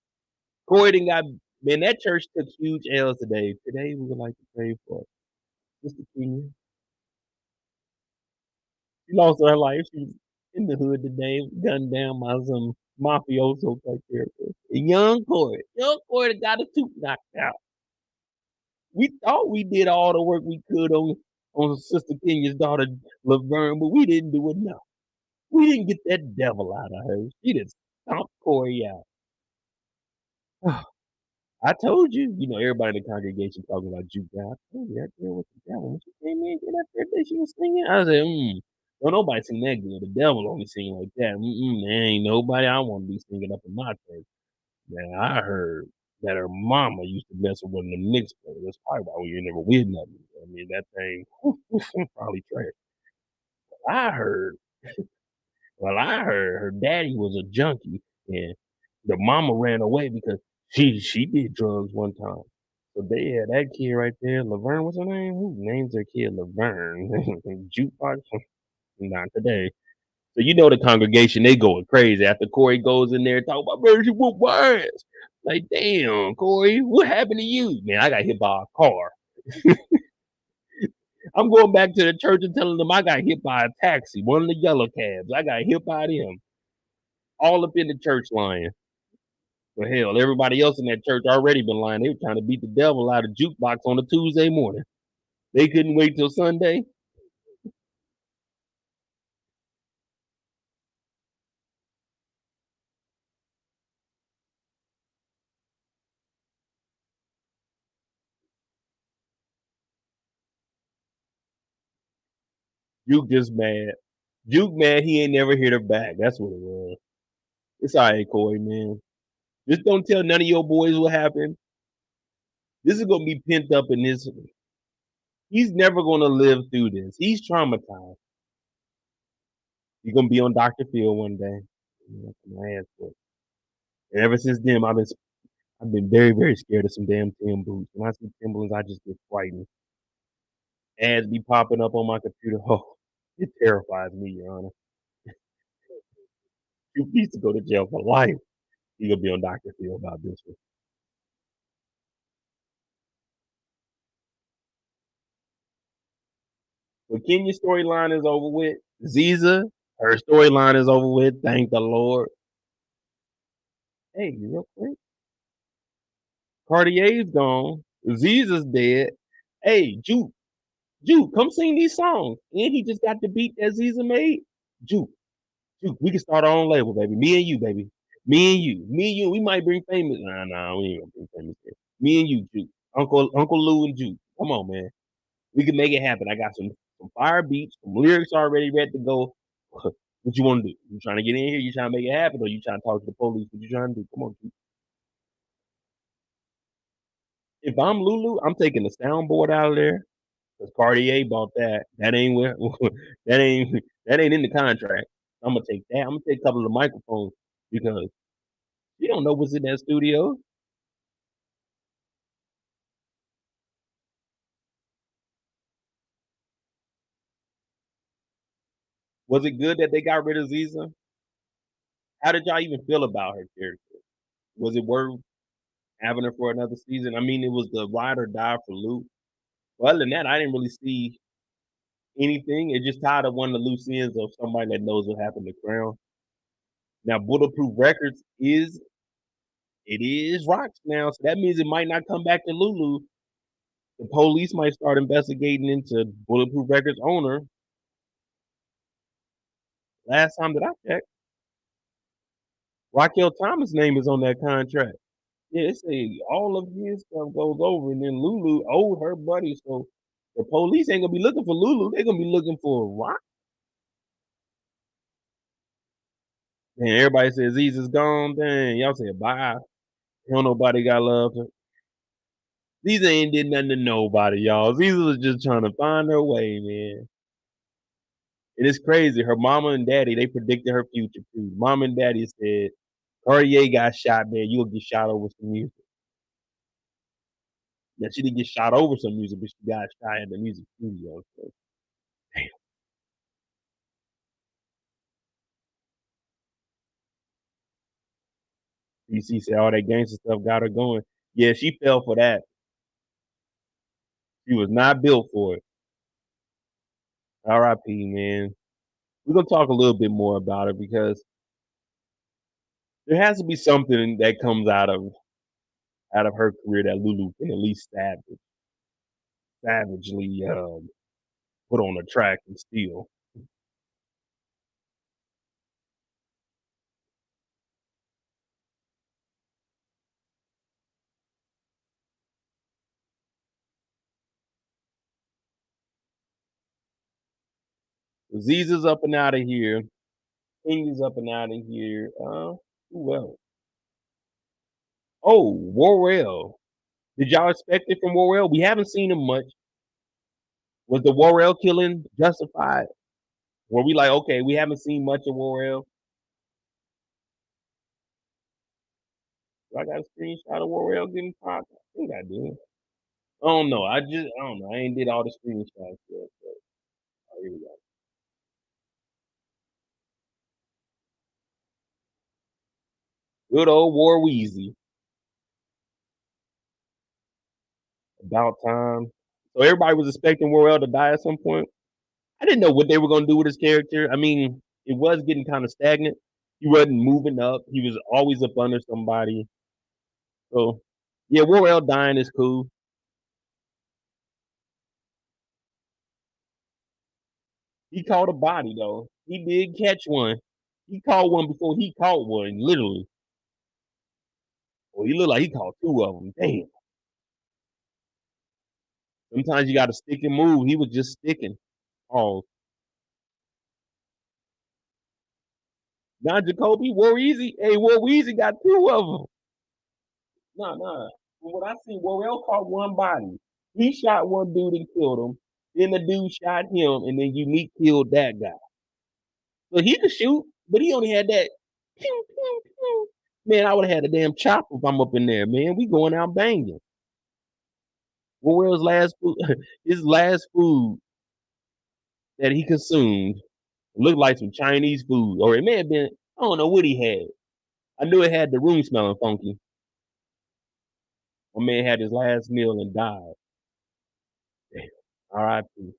Croydon got man. That church took huge L's today. Today we would like to pray for Sister Kenya. She lost her life. She's in the hood today, gunned down by some mafioso type character. Young Corey got a tooth knocked out. We thought we did all the work we could on Sister Kenya's daughter Laverne, but we didn't do enough. We didn't get that devil out of her. She just stomped Corey out. I told you, everybody in the congregation talking about Jukebox. I told you that girl was the devil. When she came in, get up there, she was singing. I said, don't nobody sing that good. The devil only sing like that. There ain't nobody I want to be singing up in my church. Man, I heard that her mama used to mess with one of the Knicks players. That's probably why we never win nothing. I mean, that thing probably trash. I heard, I heard her daddy was a junkie and the mama ran away because she did drugs one time. So they had that kid right there, Laverne, what's her name? Who names their kid Laverne? Jukebox? Not today. So the congregation, they going crazy after Corey goes in there and talk about mercy whoop my ass. Like, damn, Corey, what happened to you? Man, I got hit by a car. I'm going back to the church and telling them I got hit by a taxi, one of the yellow cabs. I got hit by them. All up in the church lying. Well, hell, everybody else in that church already been lying. They were trying to beat the devil out of Jukebox on a Tuesday morning. They couldn't wait till Sunday. Juke just mad. Juke mad he ain't never hit her back. That's what it was. It's all right, Corey, man. Just don't tell none of your boys what happened. This is gonna be pent up in this. He's never gonna live through this. He's traumatized. He's gonna be on Dr. Phil one day. My ass for it. And ever since then, I've been very, very scared of some damn Tim boots. When I see Timberlands, I just get frightened. Ads be popping up on my computer. Oh, it terrifies me, Your Honor. You needs to go to jail for life. He gonna be on Dr. Phil about this one. But Kenya's storyline is over with. Ziza, her storyline is over with. Thank the Lord. Hey, real quick. Cartier's gone. Ziza's dead. Hey, Juke, come sing these songs. And he just got the beat that Ziza made. Juke, we can start our own label, baby. Me and you, baby. Me and you. We might bring famous. Nah, we ain't gonna bring famous. Here. Me and you, Juke. Uncle Lou and Juke. Come on, man. We can make it happen. I got some fire beats, some lyrics already ready to go. What you want to do? You trying to get in here? You trying to make it happen, or you trying to talk to the police? What you trying to do? Come on, Juke. If I'm Lulu, I'm taking the soundboard out of there because Cartier bought that. That ain't where that ain't in the contract. I'm gonna take that. I'm gonna take a couple of the microphones because you don't know what's in that studio. Was it good that they got rid of Ziza? How did y'all even feel about her character? Was it worth having her for another season? I mean, it was the ride or die for Luke. Well, other than that, I didn't really see anything. It just tied up one of the loose ends of somebody that knows what happened to Crown. Now, Bulletproof Records is rocks now, so that means it might not come back to Lulu. The police might start investigating into Bulletproof Records owner. Last time that I checked, Raquel Thomas' name is on that contract. Yeah, it say all of his stuff goes over, and then Lulu owed her buddy, so the police ain't gonna be looking for Lulu. They're gonna be looking for Rock. And everybody says Ziza's gone. Dang, y'all said bye. Don't nobody got love. Ziza ain't did nothing to nobody, y'all. Ziza was just trying to find her way, man. And it's crazy. Her mama and daddy, they predicted her future too. Mom and daddy said, Cartier got shot, man. You'll get shot over some music. Now, she didn't get shot over some music, but she got shot in the music studio. So, damn. PC said all that gangster stuff got her going. Yeah, she fell for that. She was not built for it. R.I.P. Man. We're gonna talk a little bit more about it because there has to be something that comes out of her career that Lulu can at least savagely put on a track and steal. Aziza's up and out of here. King is up and out of here. Who else? Oh, Worrell. Did y'all expect it from Worrell? We haven't seen him much. Was the Worrell killing justified? Were we like, okay, we haven't seen much of Worrell? I got a screenshot of Worrell getting popped. I think I did. I don't know. I don't know. I ain't did all the screenshots yet. But, oh, here we go. Good old War Weezy. About time. So everybody was expecting Worrell to die at some point. I didn't know what they were going to do with his character. I mean, it was getting kind of stagnant. He wasn't moving up. He was always up under somebody. So, yeah, Worrell dying is cool. He caught a body, though. He did catch one. He caught one before he caught one, literally. Well, he looked like he caught two of them. Damn. Sometimes you got to stick and move. He was just sticking. Oh, now Jacoby, War Easy. Hey, War Easy got two of them. Nah. From what I see, Worrell caught one body. He shot one dude and killed him. Then the dude shot him, and then Unique killed that guy. So he could shoot, but he only had that. Pew, pew, pew. Man, I would have had a damn chopper if I'm up in there, man. We going out banging. Worrell's last food, his last food that he consumed looked like some Chinese food, or it may have been, I don't know what he had. I knew it had the room smelling funky. My man had his last meal and died. R.I.P.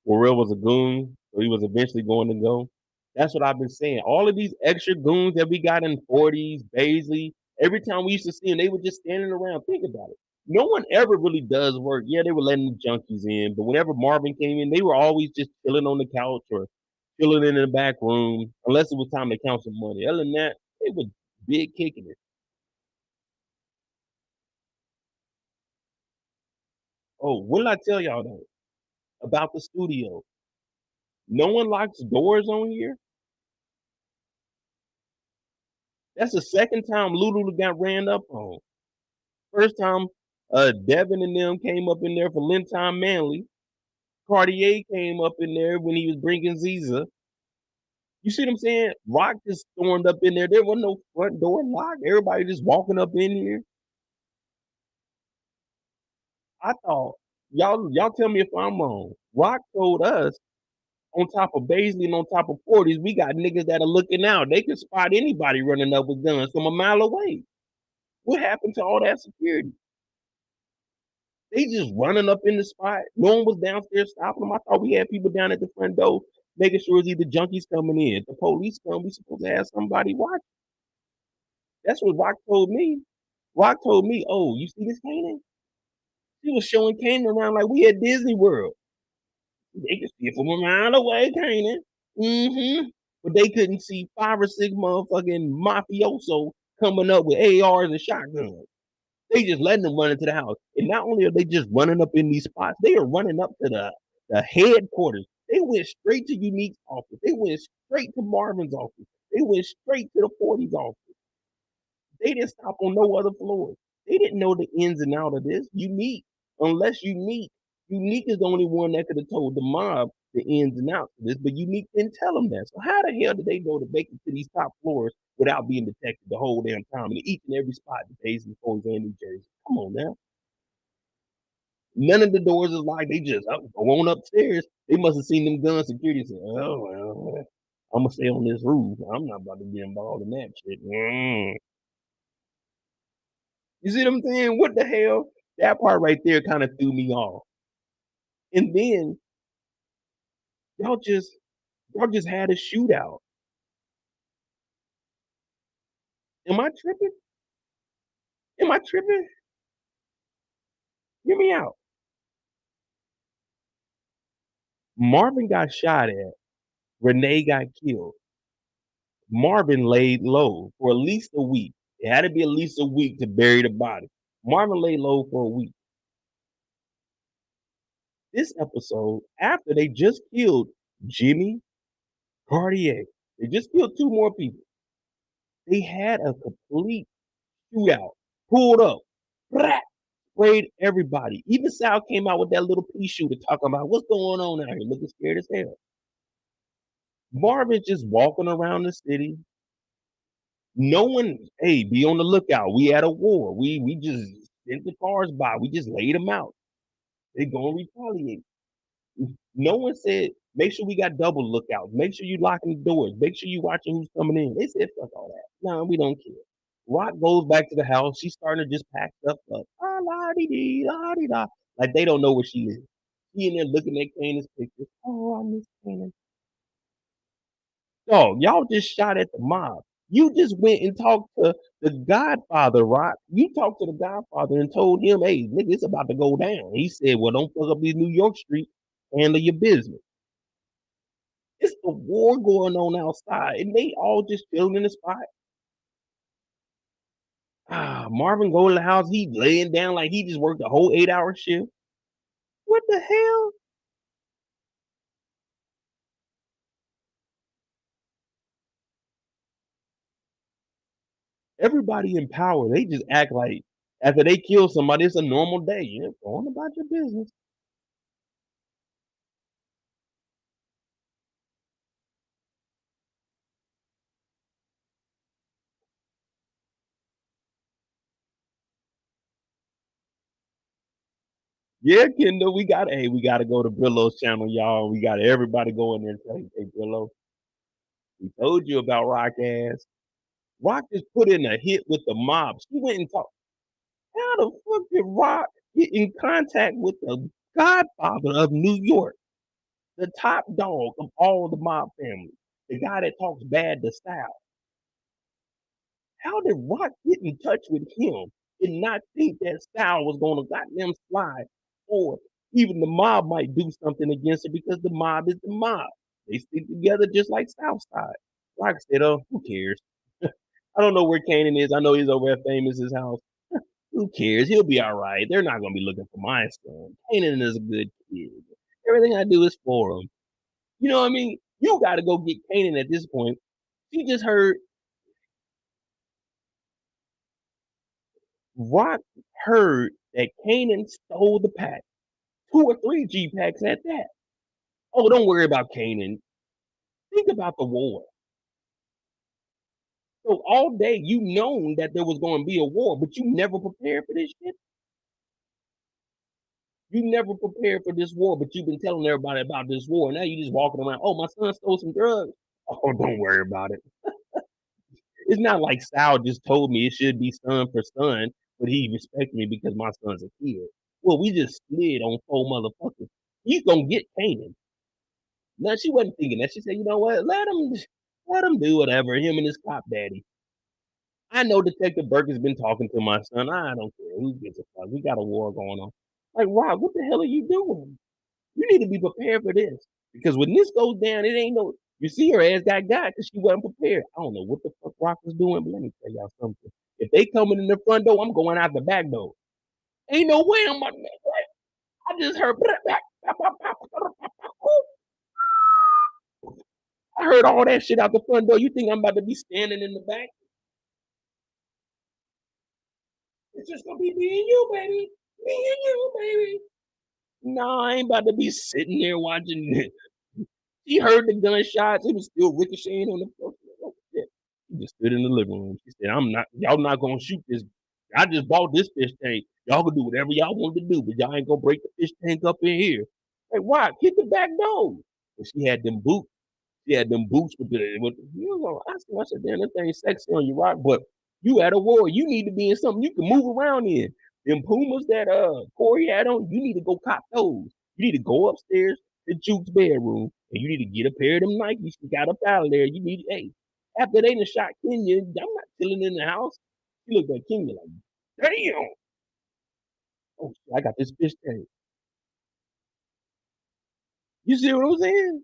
Worrell was a goon, so he was eventually going to go. That's what I've been saying. All of these extra goons that we got in 40s, Baisley, every time we used to see them, they were just standing around. Think about it. No one ever really does work. Yeah, they were letting the junkies in, but whenever Marvin came in, they were always just chilling on the couch or chilling in the back room, unless it was time to count some money. Other than that, they were big kicking it. Oh, what did I tell y'all though about the studio? No one locks doors on here. That's the second time Lulu got ran up on. First time, Devin and them came up in there for Lentime Manley. Cartier came up in there when he was bringing Ziza. You see what I'm saying? Rock just stormed up in there. There wasn't no front door locked. Everybody just walking up in here. I thought y'all tell me if I'm wrong. Rock told us on top of Baisley and on top of 40s, we got niggas that are looking out. They can spot anybody running up with guns from a mile away. What happened to all that security? They just running up in the spot. No one was downstairs stopping them. I thought we had people down at the front door making sure it's either junkies coming in. If the police come, we supposed to have somebody watch. That's what Rock told me. Rock told me, oh, you see this Kanan? He was showing Kanan around like we at Disney World. They could see it from a mile away, Kanan. Mm-hmm. But they couldn't see 5 or 6 motherfucking mafioso coming up with ARs and shotguns. They just letting them run into the house. And not only are they just running up in these spots, they are running up to the headquarters. They went straight to Unique's office. They went straight to Marvin's office. They went straight to the 40's office. They didn't stop on no other floors. They didn't know the ins and out of this. Unique, unless Unique is the only one that could have told the mob the ins and outs of this, but Unique didn't tell them that. So how the hell did they know to make it to these top floors without being detected the whole damn time in each and every spot in Paisley, Falls, and New Jersey? Come on now. None of the doors is locked. They just go on upstairs. They must have seen them gun security and said, oh, well, I'm going to stay on this roof. I'm not about to get involved in that shit. You see what I'm saying? What the hell? That part right there kind of threw me off. And then y'all just y'all just had a shootout. Am I tripping? Am I tripping? Hear me out. Marvin got shot at. Renee got killed. Marvin laid low for at least a week. It had to be at least a week to bury the body. Marvin laid low for a week. This episode, after they just killed Jimmy, Cartier, they just killed two more people. They had a complete shootout, pulled up, sprayed everybody. Even Sal came out with that little pea shooter talking about what's going on out here, looking scared as hell. Marvin's just walking around the city. No one, hey, be on the lookout. We had a war. We just sent the cars by. We just laid them out. They gonna retaliate. No one said, make sure we got double lookouts. Make sure you locking the doors. Make sure you watching who's coming in. They said, fuck all that. No, we don't care. Rock goes back to the house. She's starting to just pack stuff up. Ah, la dee dee, la dee da. Like they don't know where she is. She in there looking at Kanan's pictures. Oh, I miss Kanan. Dog, y'all just shot at the mob. You just went and talked to the Godfather, Rock. You talked to the Godfather and told him, hey, nigga, it's about to go down. He said, well, don't fuck up these New York streets. Handle your business. It's a war going on outside, and they all just chilling in the spot. Marvin go to the house, he laying down like he just worked a whole 8-hour shift. What the hell? Everybody in power, they just act like after they kill somebody, it's a normal day. You're going about your business. Yeah, Kendall, we gotta go to Brillo's channel, y'all. We got everybody go in there and say, hey, Brillo, we told you about Rock ass. Rock just put in a hit with the mob. She went and talked. How the fuck did Rock get in contact with the Godfather of New York, the top dog of all the mob family, the guy that talks bad to Style? How did Rock get in touch with him and not think that Style was going to goddamn slide, or even the mob might do something against her because the mob is the mob? They stick together just like Southside. Rock said, "Oh, who cares? I don't know where Kanan is. I know he's over at Famous's house. Who cares? He'll be all right. They're not gonna be looking for my son. Kanan is a good kid. Everything I do is for him. You know what I mean? You got to go get Kanan at this point. She just heard Rock heard that Kanan stole the pack, 2 or 3 G packs at that. Oh, don't worry about Kanan. Think about the war. So all day you known that there was going to be a war, but you never prepared for this shit. You never prepared for this war, but you've been telling everybody about this war. Now you just walking around. Oh, my son stole some drugs. Oh, don't worry about it. It's not like Sal just told me it should be son for son, but he respects me because my son's a kid. Well, we just slid on 4 motherfuckers. You gonna get Kanan. Now she wasn't thinking that. She said, you know what? Let him do whatever. Him and his cop daddy. I know Detective Burke has been talking to my son. I don't care. Who gives a fuck? We got a war going on. Like, Rob, what the hell are you doing? You need to be prepared for this. Because when this goes down, it ain't no. You see her ass got because she wasn't prepared. I don't know what the fuck Rock was doing, but let me tell y'all something. If they coming in the front door, I'm going out the back door. Ain't no way I'm about to. I just heard. I heard all that shit out the front door. You think I'm about to be standing in the back? It's just gonna be me and you, baby. Me and you, baby. No, I ain't about to be sitting there watching it. She heard the gunshots. It was still ricocheting on the floor. Oh, shit. She just stood in the living room. She said, y'all not gonna shoot this. I just bought this fish tank. Y'all can do whatever y'all want to do, but y'all ain't gonna break the fish tank up in here. Like, why? Hit the back door. And she had them boots. She had them boots I said, damn, that thing sexy on you, Rock. But you at a war. You need to be in something you can move around in. Them Pumas that Corey had on, you need to go cop those. You need to go upstairs to Juke's bedroom and you need to get a pair of them Nikes. You got up out of there. You need, hey, After they done shot Kenya, I'm not chilling in the house. She looked at Kenya like, damn. Oh, I got this fish tank. You see what I'm saying?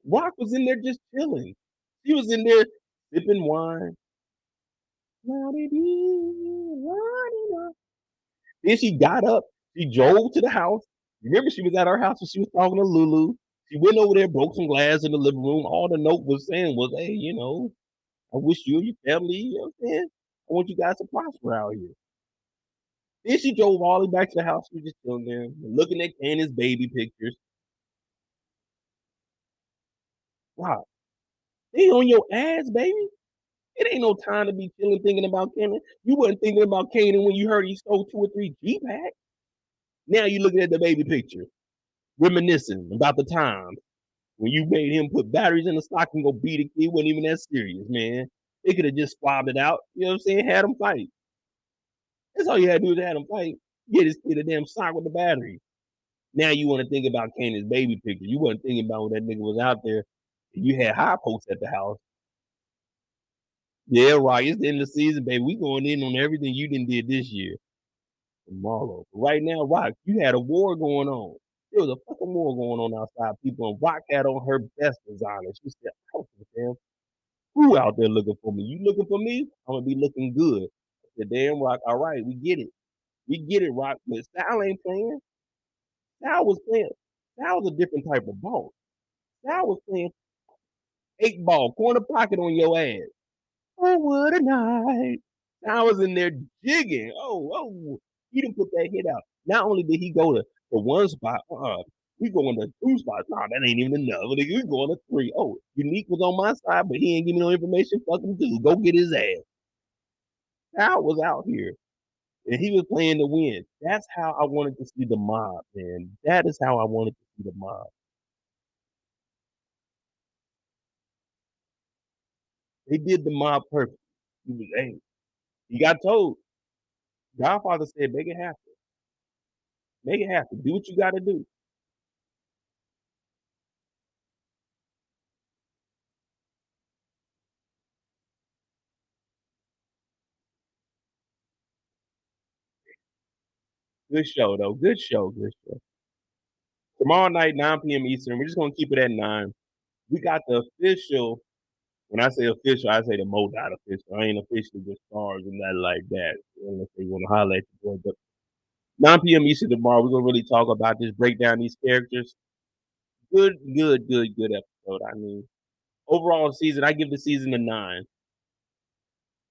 Rock was in there just chilling. She was in there sipping wine. Then she got up. She drove to the house. Remember, she was at our house and she was talking to Lulu. She went over there, broke some glass in the living room. All the note was saying was, hey, I wish you and your family, what I'm saying? I want you guys to prosper out here. Then she drove all the way back to the house. She was just chilling there, looking at Candace's baby pictures. Wow, they on your ass, baby. It ain't no time to be chilling thinking about Kanan. You wasn't thinking about Kanan when you heard he stole 2 or 3 G-Packs. Now you looking at the baby picture, reminiscing about the time when you made him put batteries in the stock and go beat a kid. Wasn't even that serious, man. They could have just swabbed it out. You know what I'm saying? Had him fight. That's all you had to do is have him fight. Get his kid a damn sock with the battery. Now you want to think about Kanan's baby picture. You wasn't thinking about when that nigga was out there. You had high posts at the house. Yeah, right. It's the end of the season, baby. We going in on everything you done did this year. Tomorrow. Right now, Rock, you had a war going on. There was a fucking war going on outside. People and Rock had on her best designer. She said, oh, damn, who out there looking for me? You looking for me? I'm gonna be looking good. I said, damn, Rock, all right, we get it. We get it, Rock. But Sal ain't playing. Sal was playing. Sal was a different type of ball. Sal was playing 8-ball, corner pocket on your ass. Oh, what a night. I was in there jigging. Oh, he didn't put that hit out. Not only did he go to one spot, we going to 2 spots. Nah, that ain't even enough. We going to 3. Oh, Unique was on my side, but he ain't give me no information. Fuck him, dude. Go get his ass. Al was out here, and he was playing to win. That's how I wanted to see the mob, man. That is how I wanted to see the mob. They did the mob perfect. He was, hey, he got told. Godfather said, make it happen. Make it happen. Do what you got to do. Good show, though. Good show. Good show. Tomorrow night, 9 p.m. Eastern. We're just going to keep it at 9. We got the official. When I say official, I say the most out official. I ain't officially with STARZ and nothing like that. Unless they want to highlight the boy. But 9 p.m. Eastern tomorrow, we're going to really talk about this, break down these characters. Good episode. I mean, overall season, I give the season a 9.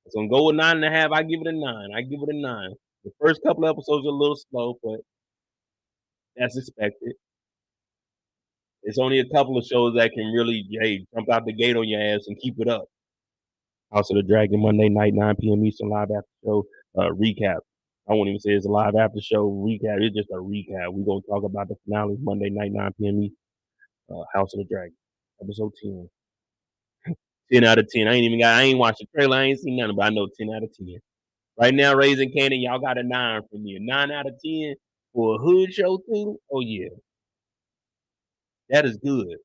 It's going to go with 9.5. I give it a 9. I give it a 9. The first couple episodes are a little slow, but that's expected. It's only a couple of shows that can really, jump out the gate on your ass and keep it up. House of the Dragon, Monday night, 9 p.m. Eastern, live after show recap. I won't even say it's a live after show recap. It's just a recap. We're going to talk about the finale Monday night, 9 p.m. Eastern, House of the Dragon, episode 10. 10 out of 10. I ain't watched the trailer. I ain't seen nothing, but I know 10 out of 10. Right now, Raising Kanan, y'all got a 9 from me. A 9 out of 10 for a hood show, too? Oh, yeah. That is good.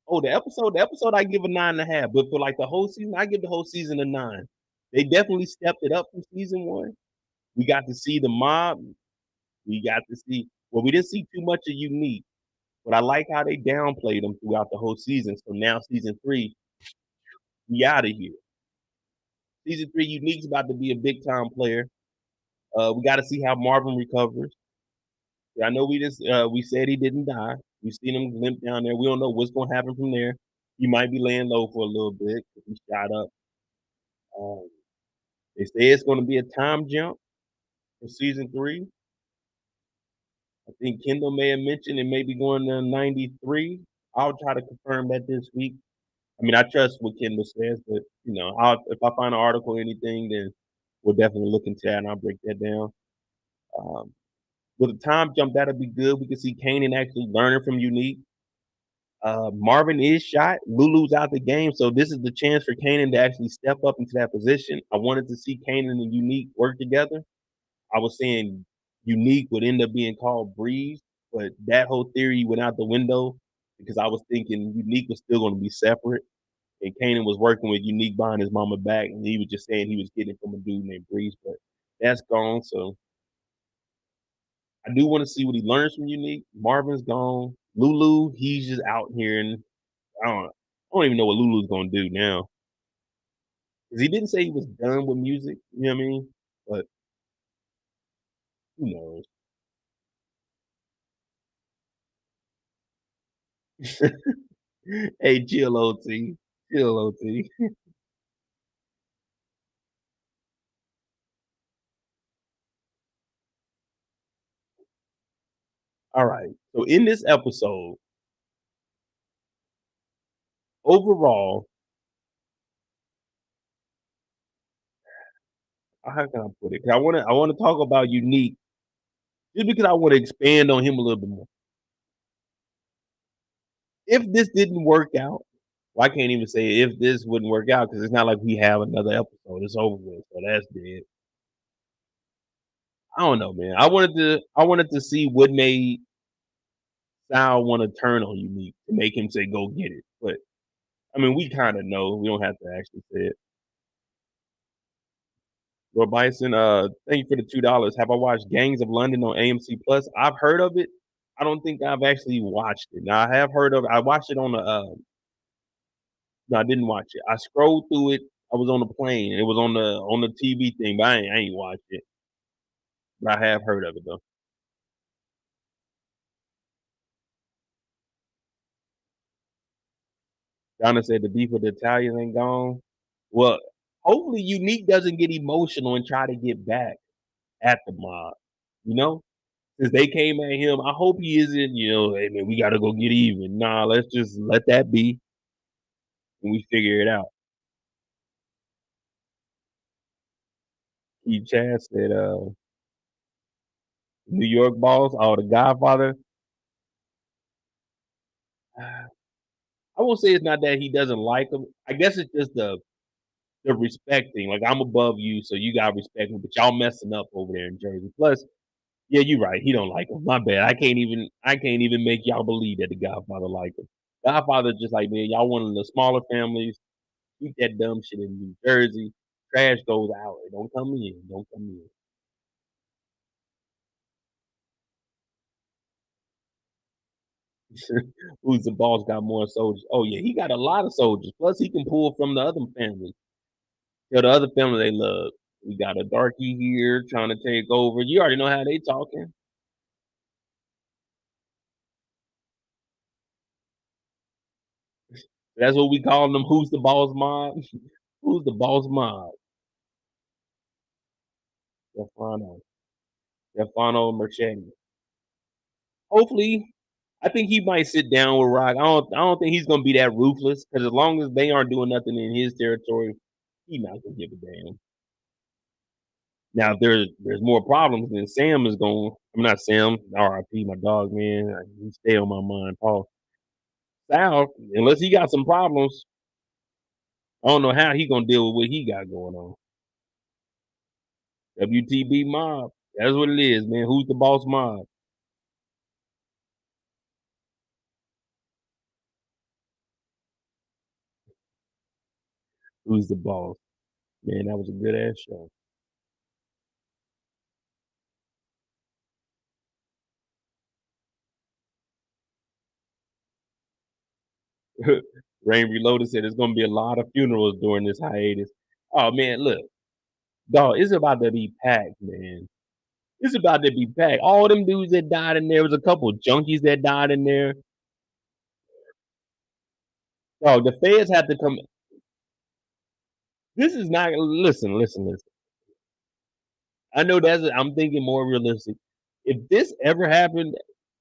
Oh, the episode I give a 9.5, but for like the whole season, I give the whole season a 9. They definitely stepped it up from season 1. We got to see the mob. We got to see, well, we didn't see too much of Unique, but I like how they downplayed them throughout the whole season. So now season 3, we out of here. Season 3, Unique's about to be a big time player. We got to see how Marvin recovers. I know we said he didn't die. We've seen him limp down there. We don't know what's going to happen from there. He might be laying low for a little bit if he shot up. They say it's going to be a time jump for season 3. I think Kendall may have mentioned it may be going to 93. I'll try to confirm that this week. I mean, I trust what Kendall says, but if I find an article or anything, then we'll definitely look into that and I'll break that down. With a time jump, that'll be good. We can see Kanan actually learning from Unique. Marvin is shot. Lulu's out the game, so this is the chance for Kanan to actually step up into that position. I wanted to see Kanan and Unique work together. I was saying Unique would end up being called Breeze but that whole theory went out the window because I was thinking Unique was still going to be separate, and Kanan was working with Unique behind his mama back, and he was just saying he was getting it from a dude named Breeze, but that's gone. So I do want to see what he learns from Unique. Marvin's gone. Lulu, he's just out here, and I don't even know what Lulu's gonna do now because he didn't say he was done with music. You know what I mean? But who knows? Hey, chill, OT. Chill, OT. All right. So in this episode, overall, how can I put it? 'Cause I want to talk about Unique just because I want to expand on him a little bit more. If this didn't work out, well, I can't even say if this wouldn't work out because it's not like we have another episode. It's over with, so that's dead. I don't know, man. I wanted to see what made Sal want to turn on Unique to make him say go get it. But I mean, we kind of know. We don't have to actually say it. Lord Bison, thank you for the $2. Have I watched Gangs of London on AMC Plus? I've heard of it. I don't think I've actually watched it. Now I have heard of it. I watched it on the no, I didn't watch it. I scrolled through it. I was on the plane. It was on the TV thing, but I ain't watched it. But I have heard of it though. Donna said the beef with the Italians ain't gone. Well, hopefully Unique doesn't get emotional and try to get back at the mob. You know, since they came at him, I hope he isn't. Hey man, we got to go get even. Nah, let's just let that be and we figure it out. Keith Chad said, New York boss, the Godfather. I won't say it's not that he doesn't like him. I guess it's just the respecting. Like I'm above you, so you gotta respect me. But y'all messing up over there in Jersey. Plus, yeah, you're right. He don't like him. My bad. I can't even make y'all believe that the Godfather like him. Godfather just like man, y'all one of the smaller families. Keep that dumb shit in New Jersey. Trash goes out. Don't come in. Don't come in. Who's the boss? Got more soldiers. Oh yeah, he got a lot of soldiers. Plus, he can pull from the other family. The other family they love. We got a darky here trying to take over. You already know how they talking. That's what we call them. Who's the boss mob? Who's the boss mob? Stefano. Stefano Mercedes. Hopefully, I think he might sit down with Rock. I don't think he's gonna be that ruthless because as long as they aren't doing nothing in his territory, he's not gonna give a damn. Now, if there's more problems, then Sam is going. I'm not Sam. R.I.P. My dog, man. He stay on my mind, Paul. Sal, unless he got some problems, I don't know how he gonna deal with what he got going on. WTB mob. That's what it is, man. Who's the boss mob? Who's the boss? Man, that was a good ass show. Rain Reloaded said there's gonna be a lot of funerals during this hiatus. Oh man, look, dog, it's about to be packed, man. It's about to be packed. All them dudes that died in there was a couple junkies that died in there. Dog, the feds have to come. This is not. Listen, listen, listen. I know I'm thinking more realistic. If this ever happened,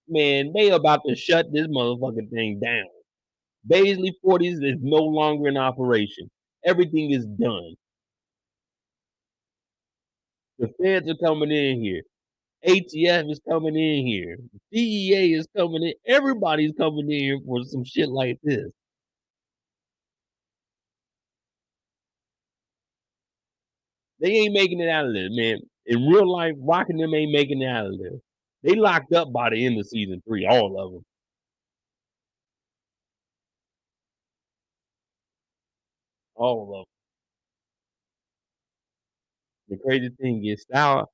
man, they about to shut this motherfucking thing down. Baisley 40s is no longer in operation. Everything is done. The feds are coming in here. ATF is coming in here. DEA is coming in. Everybody's coming in here for some shit like this. They ain't making it out of there, man. In real life, Rocking them ain't making it out of there. They locked up by the end of season 3, all of them. All of them. The crazy thing is, Sal,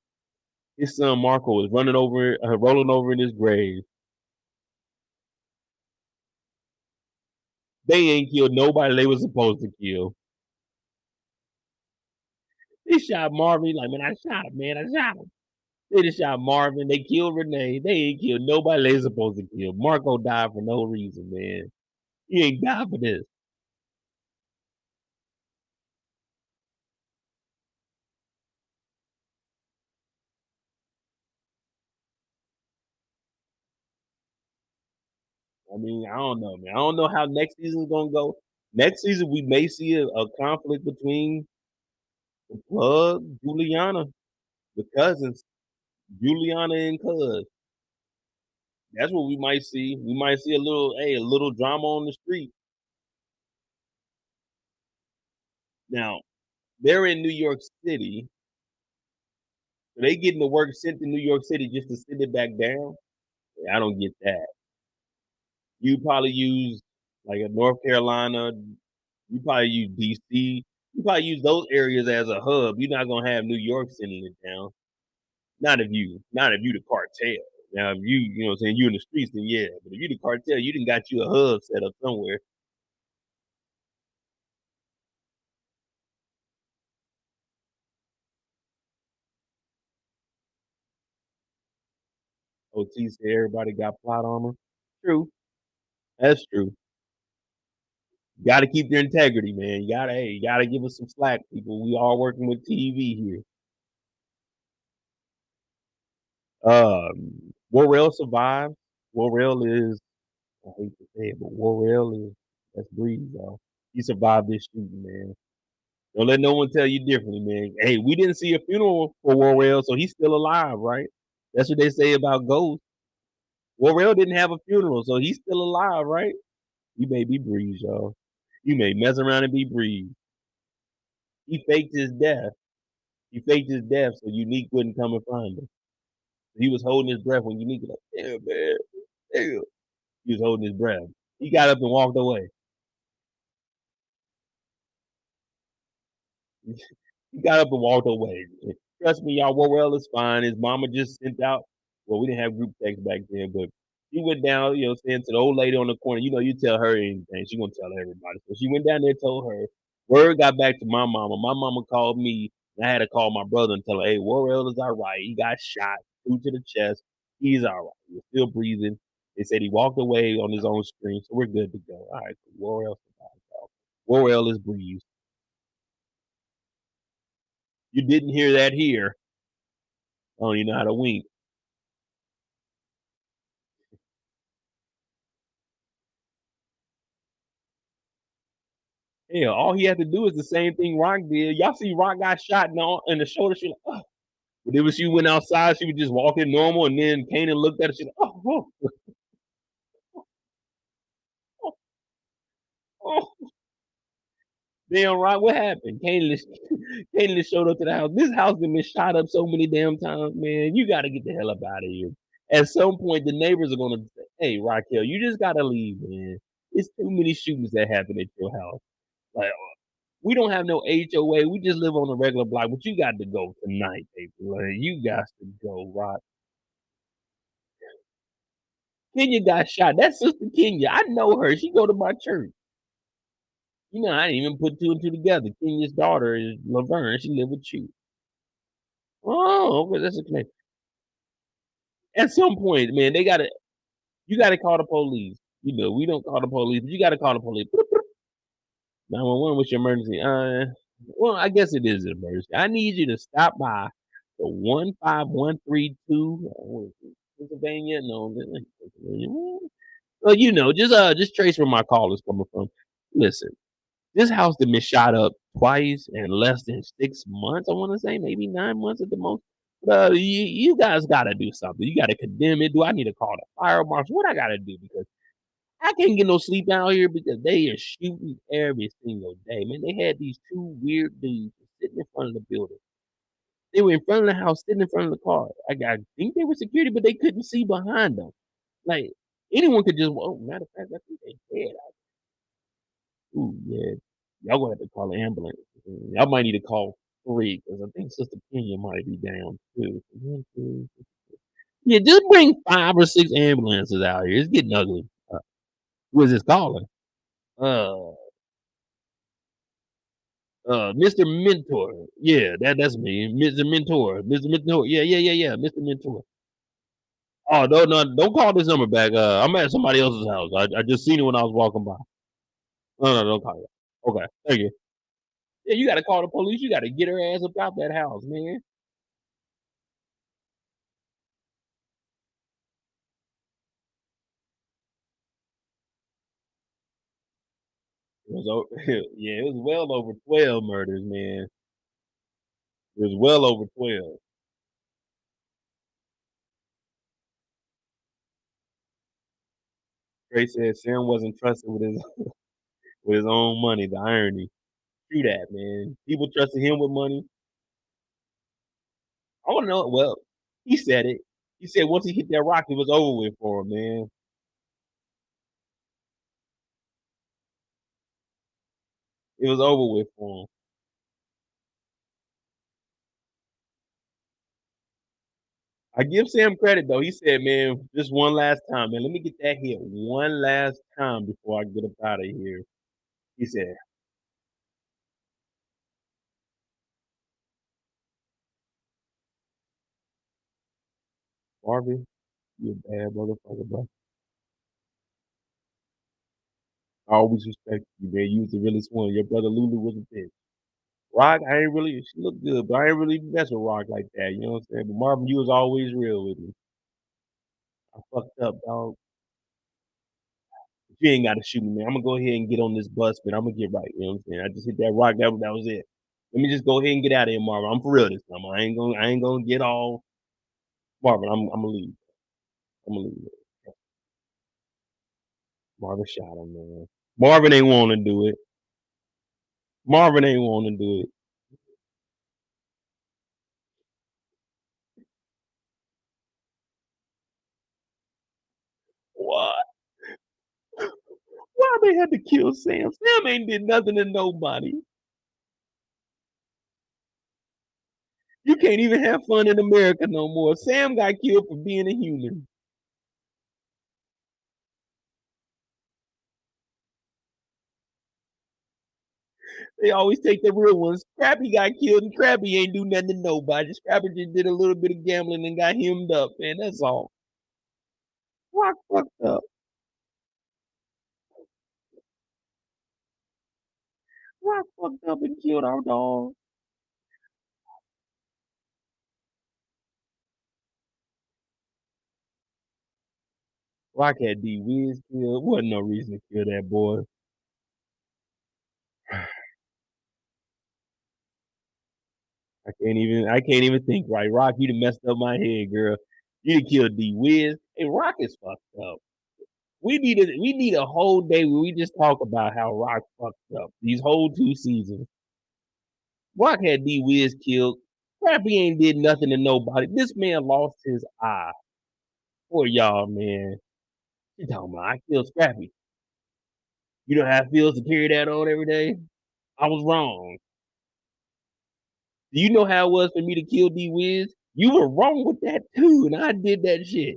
his son Marco is rolling over in his grave. They ain't killed nobody they was supposed to kill. They shot Marvin. Like, man, I shot him, man. I shot him. They just shot Marvin. They killed Renee. They ain't killed nobody they supposed to kill. Marco died for no reason, man. He ain't died for this. I mean, I don't know, man. I don't know how next season's gonna go. Next season, we may see a conflict between the plug, Juliana, the cousins, Juliana and Cuz. That's what we might see. We might see a little drama on the street. Now, they're in New York City. So they getting the work sent to New York City just to send it back down. Yeah, I don't get that. You probably use like a North Carolina. You probably use DC. You probably use those areas as a hub. You're not gonna have New York sending it down. Not if you the cartel. Now if you know what I'm saying, you in the streets, then yeah. But if you the cartel, you didn't got you a hub set up somewhere. OT said everybody got plot armor. True. That's true. You gotta keep your integrity, man. You gotta give us some slack, people. We all working with TV here. Warrell survived. Warrell is, I hate to say it, but Warrell is, that's Breeze, y'all. He survived this shooting, man. Don't let no one tell you differently, man. Hey, we didn't see a funeral for Warrell, so he's still alive, right? That's what they say about Ghost. Warrell didn't have a funeral, so he's still alive, right? You may be Breeze, y'all. You may mess around and be Breeze. He faked his death. He faked his death so Unique wouldn't come and find him. He was holding his breath when Unique was like, damn, man, damn. He was holding his breath. He got up and walked away. He got up and walked away. Trust me, y'all, Worrell is fine. His mama just sent out, well, we didn't have group text back then, but she went down, you know, saying to the old lady on the corner, you know, you tell her anything, she gonna tell everybody. So she went down there and told her. Word got back to my mama. My mama called me, and I had to call my brother and tell her, hey, Worrell is all right. He got shot through to the chest. He's all right. He's still breathing. They said he walked away on his own screen, so we're good to go. All right, Worrell survived, y'all. Worrell is breathed. You didn't hear that here. Oh, you know how to wink. Hell, all he had to do is the same thing Rock did. Y'all see Rock got shot in the shoulder. She like, oh. But it was she went outside, she was just walking normal, and then Kanan looked at her. She's like, oh, oh, oh, oh. Damn, Rock, what happened? Kanan just showed up to the house. This house has been shot up so many damn times, man. You got to get the hell up out of here. At some point, the neighbors are gonna say, "Hey, Raquel, you just gotta leave, man. It's too many shootings that happen at your house. Like, we don't have no HOA. We just live on a regular block, but you got to go tonight, baby. Like, you got to go, Rock. Kenya got shot. That's Sister Kenya. I know her. She go to my church. You know, I didn't even put two and two together. Kenya's daughter is Laverne. She live with you. Oh, okay, that's a connection. At some point, man, you gotta call the police. You know, we don't call the police, but you gotta call the police. 911, what's your emergency? Well, I guess it is an emergency. I need you to stop by the 15132 Pennsylvania. No, Pennsylvania. Well, you know, just trace where my call is coming from. Listen, this house has been shot up twice in less than 6 months. I want to say maybe 9 months at the most. You guys got to do something. You got to condemn it. Do I need to call the fire marshal? What I got to do? Because I can't get no sleep out here because they are shooting every single day. Man, they had these two weird dudes sitting in front of the building. They were in front of the house, sitting in front of the car. I think they were security, but they couldn't see behind them. Like anyone could just. Oh, matter of fact, I think they dead. Ooh, yeah. Y'all gonna have to call an ambulance. Y'all might need to call 3 because I think Sister Kenya might be down too. 1, 2. Yeah, just bring 5 or 6 ambulances out here. It's getting ugly. Who is this caller? Uh, Mr. Mentor. Yeah, that's me, Mr. Mentor. Mr. Mentor. Yeah. Mr. Mentor. Oh no, don't call this number back. I'm at somebody else's house. I just seen it when I was walking by. No, don't call it. Okay, thank you. Yeah, you got to call the police. You got to get her ass up out that house, man. It was yeah, it was well over 12 murders, man. It was well over 12. Trey said Sam wasn't trusted with his with his own money. The irony. True that, man. People trusted him with money. I want to know. Well, he said it. He said once he hit that rock, it was over with for him, man. It was over with for him. I give Sam credit though. He said, "Man, just one last time, man. Let me get that hit one last time before I get up out of here." He said, "Marvin, you a bad motherfucker, bro. I always respect you, man. You was the realest one. Your brother Lulu was a bitch. Rock, I ain't really. She looked good, but I ain't really mess with Rock like that. You know what I'm saying? But Marvin, you was always real with me. I fucked up, dog. But you ain't got to shoot me, man. I'm gonna go ahead and get on this bus, man. I'm gonna get right. You know what I'm saying? I just hit that rock. That was it. Let me just go ahead and get out of here, Marvin. I'm for real this time. I ain't gonna get all Marvin. I'm gonna leave. I'm gonna leave. Marvin shot him, man. Marvin ain't want to do it. Marvin ain't want to do it. What? Why they had to kill Sam? Sam ain't did nothing to nobody. You can't even have fun in America no more. Sam got killed for being a human. They always take the real ones. Scrappy got killed and Scrappy ain't do nothing to nobody. Scrappy just did a little bit of gambling and got hemmed up, man. That's all. Rock fucked up. Rock fucked up and killed our dog. Rock had D Wiz killed. Wasn't no reason to kill that boy. I can't even think right. Rock, you done messed up my head, girl. You done killed D Wiz. Hey, Rock is fucked up. We need a whole day where we just talk about how Rock fucked up these whole 2 seasons. Rock had D Wiz killed. Scrappy ain't did nothing to nobody. This man lost his eye. Poor y'all, man. You talking about I killed Scrappy. You know how it feels to carry that on every day? I was wrong. Do you know how it was for me to kill D Wiz? You were wrong with that too, and I did that shit.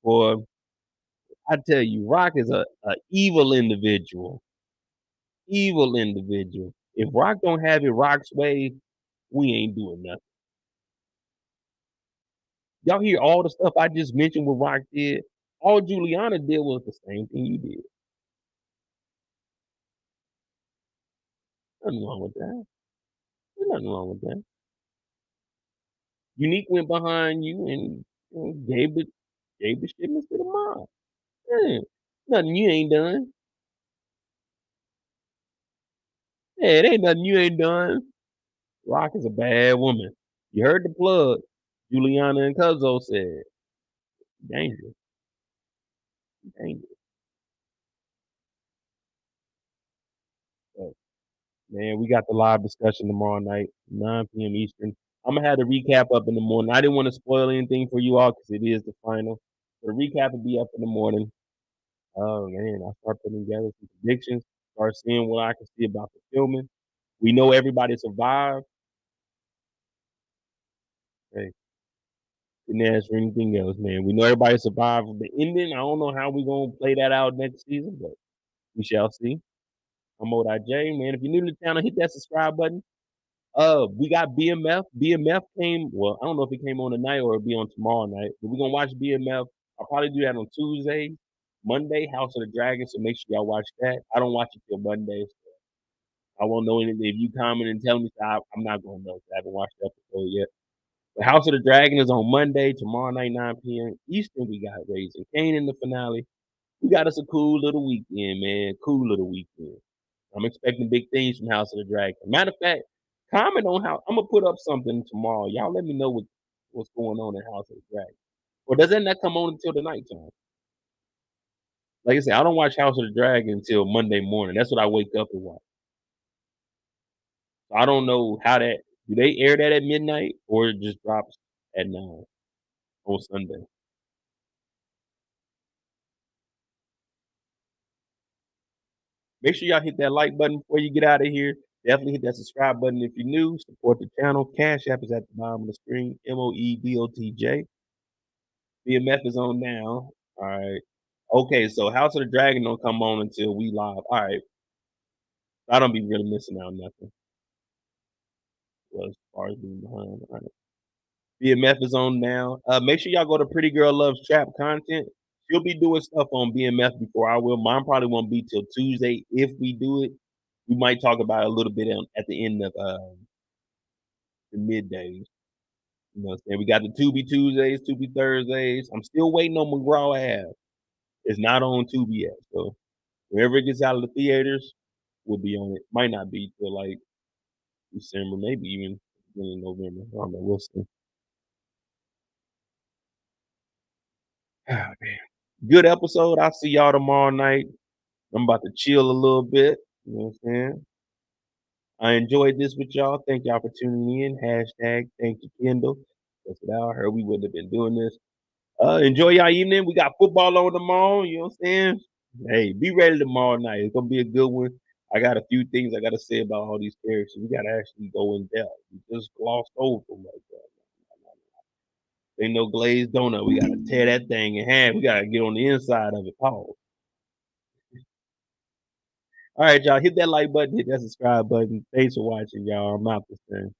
Boy, I tell you, Rock is a evil individual. Evil individual. If Rock don't have it Rock's way, we ain't doing nothing. Y'all hear all the stuff I just mentioned what Rock did? All Juliana did was the same thing you did. Nothing wrong with that. There's nothing wrong with that. Unique went behind you and gave the shipments to the mob. Yeah. Nothing you ain't done. Yeah, it ain't nothing you ain't done. Rock is a bad woman. You heard the plug. Juliana and Cuzzo said, dangerous, dangerous. So Man, we got the live discussion tomorrow night, 9 p.m. Eastern. I'm gonna have the recap up in the morning. I didn't want to spoil anything for you all because it is the final. So the recap will be up in the morning. Oh man, I start putting together some predictions, start seeing what I can see about the filming. We know everybody survived. Hey, didn't ask for anything else, man. We know everybody survived the ending. I don't know how we're gonna play that out next season, but we shall see. I'm J, man. If you're new to the channel, hit that subscribe button. We got BMF. BMF came. Well, I don't know if it came on tonight or it'll be on tomorrow night. But we're gonna watch BMF. I'll probably do that on Tuesday, Monday, House of the Dragon. So make sure y'all watch that. I don't watch it till Monday. So I won't know anything. If you comment and tell me, so I'm not gonna know. I haven't watched the episode yet. The House of the Dragon is on Monday, tomorrow night, 9 p.m. Eastern. We got Raising Kane in the finale. We got us a cool little weekend, man. Cool little weekend. I'm expecting big things from House of the Dragon. Matter of fact, comment on how I'm gonna put up something tomorrow. Y'all let me know what's going on in House of the Dragon. Or does that not come on until the nighttime? Like I said, I don't watch House of the Dragon until Monday morning. That's what I wake up and watch. So I don't know how that do they air that at midnight or it just drops at 9 on Sunday. Make sure y'all hit that like button before you get out of here. Definitely hit that subscribe button if you're new. Support the channel. Cash App is at the bottom of the screen. MOEDOTJ. BMF is on now. All right. Okay, so House of the Dragon don't come on until we live. All right. I don't be really missing out on nothing. Well, as far as being behind. All right. BMF is on now. Make sure y'all go to Pretty Girl Loves Trap content. She'll be doing stuff on BMF before I will. Mine probably won't be till Tuesday. If we do it, we might talk about it a little bit at the end of the middays. You know what I'm saying? We got the Tubi Tuesdays, Tubi Thursdays. I'm still waiting on McGraw Ave. It's not on Tubi yet. So wherever it gets out of the theaters, we'll be on it. Might not be till like December, maybe even beginning of November. I don't know. We'll see. Oh, man. Good episode. I'll see y'all tomorrow night. I'm about to chill a little bit. You know what I'm saying? I enjoyed this with y'all. Thank y'all for tuning in. Hashtag thank you, Kendall. That's without her, we wouldn't have been doing this. Enjoy y'all evening. We got football on tomorrow. You know what I'm saying? Hey, be ready tomorrow night. It's gonna be a good one. I got a few things I gotta say about all these characters. We gotta actually go in depth. We just glossed over them like that. Ain't no glazed donut. We gotta tear that thing in half. We gotta get on the inside of it. Pause. All right, y'all. Hit that like button, hit that subscribe button. Thanks for watching, y'all. I'm out this thing.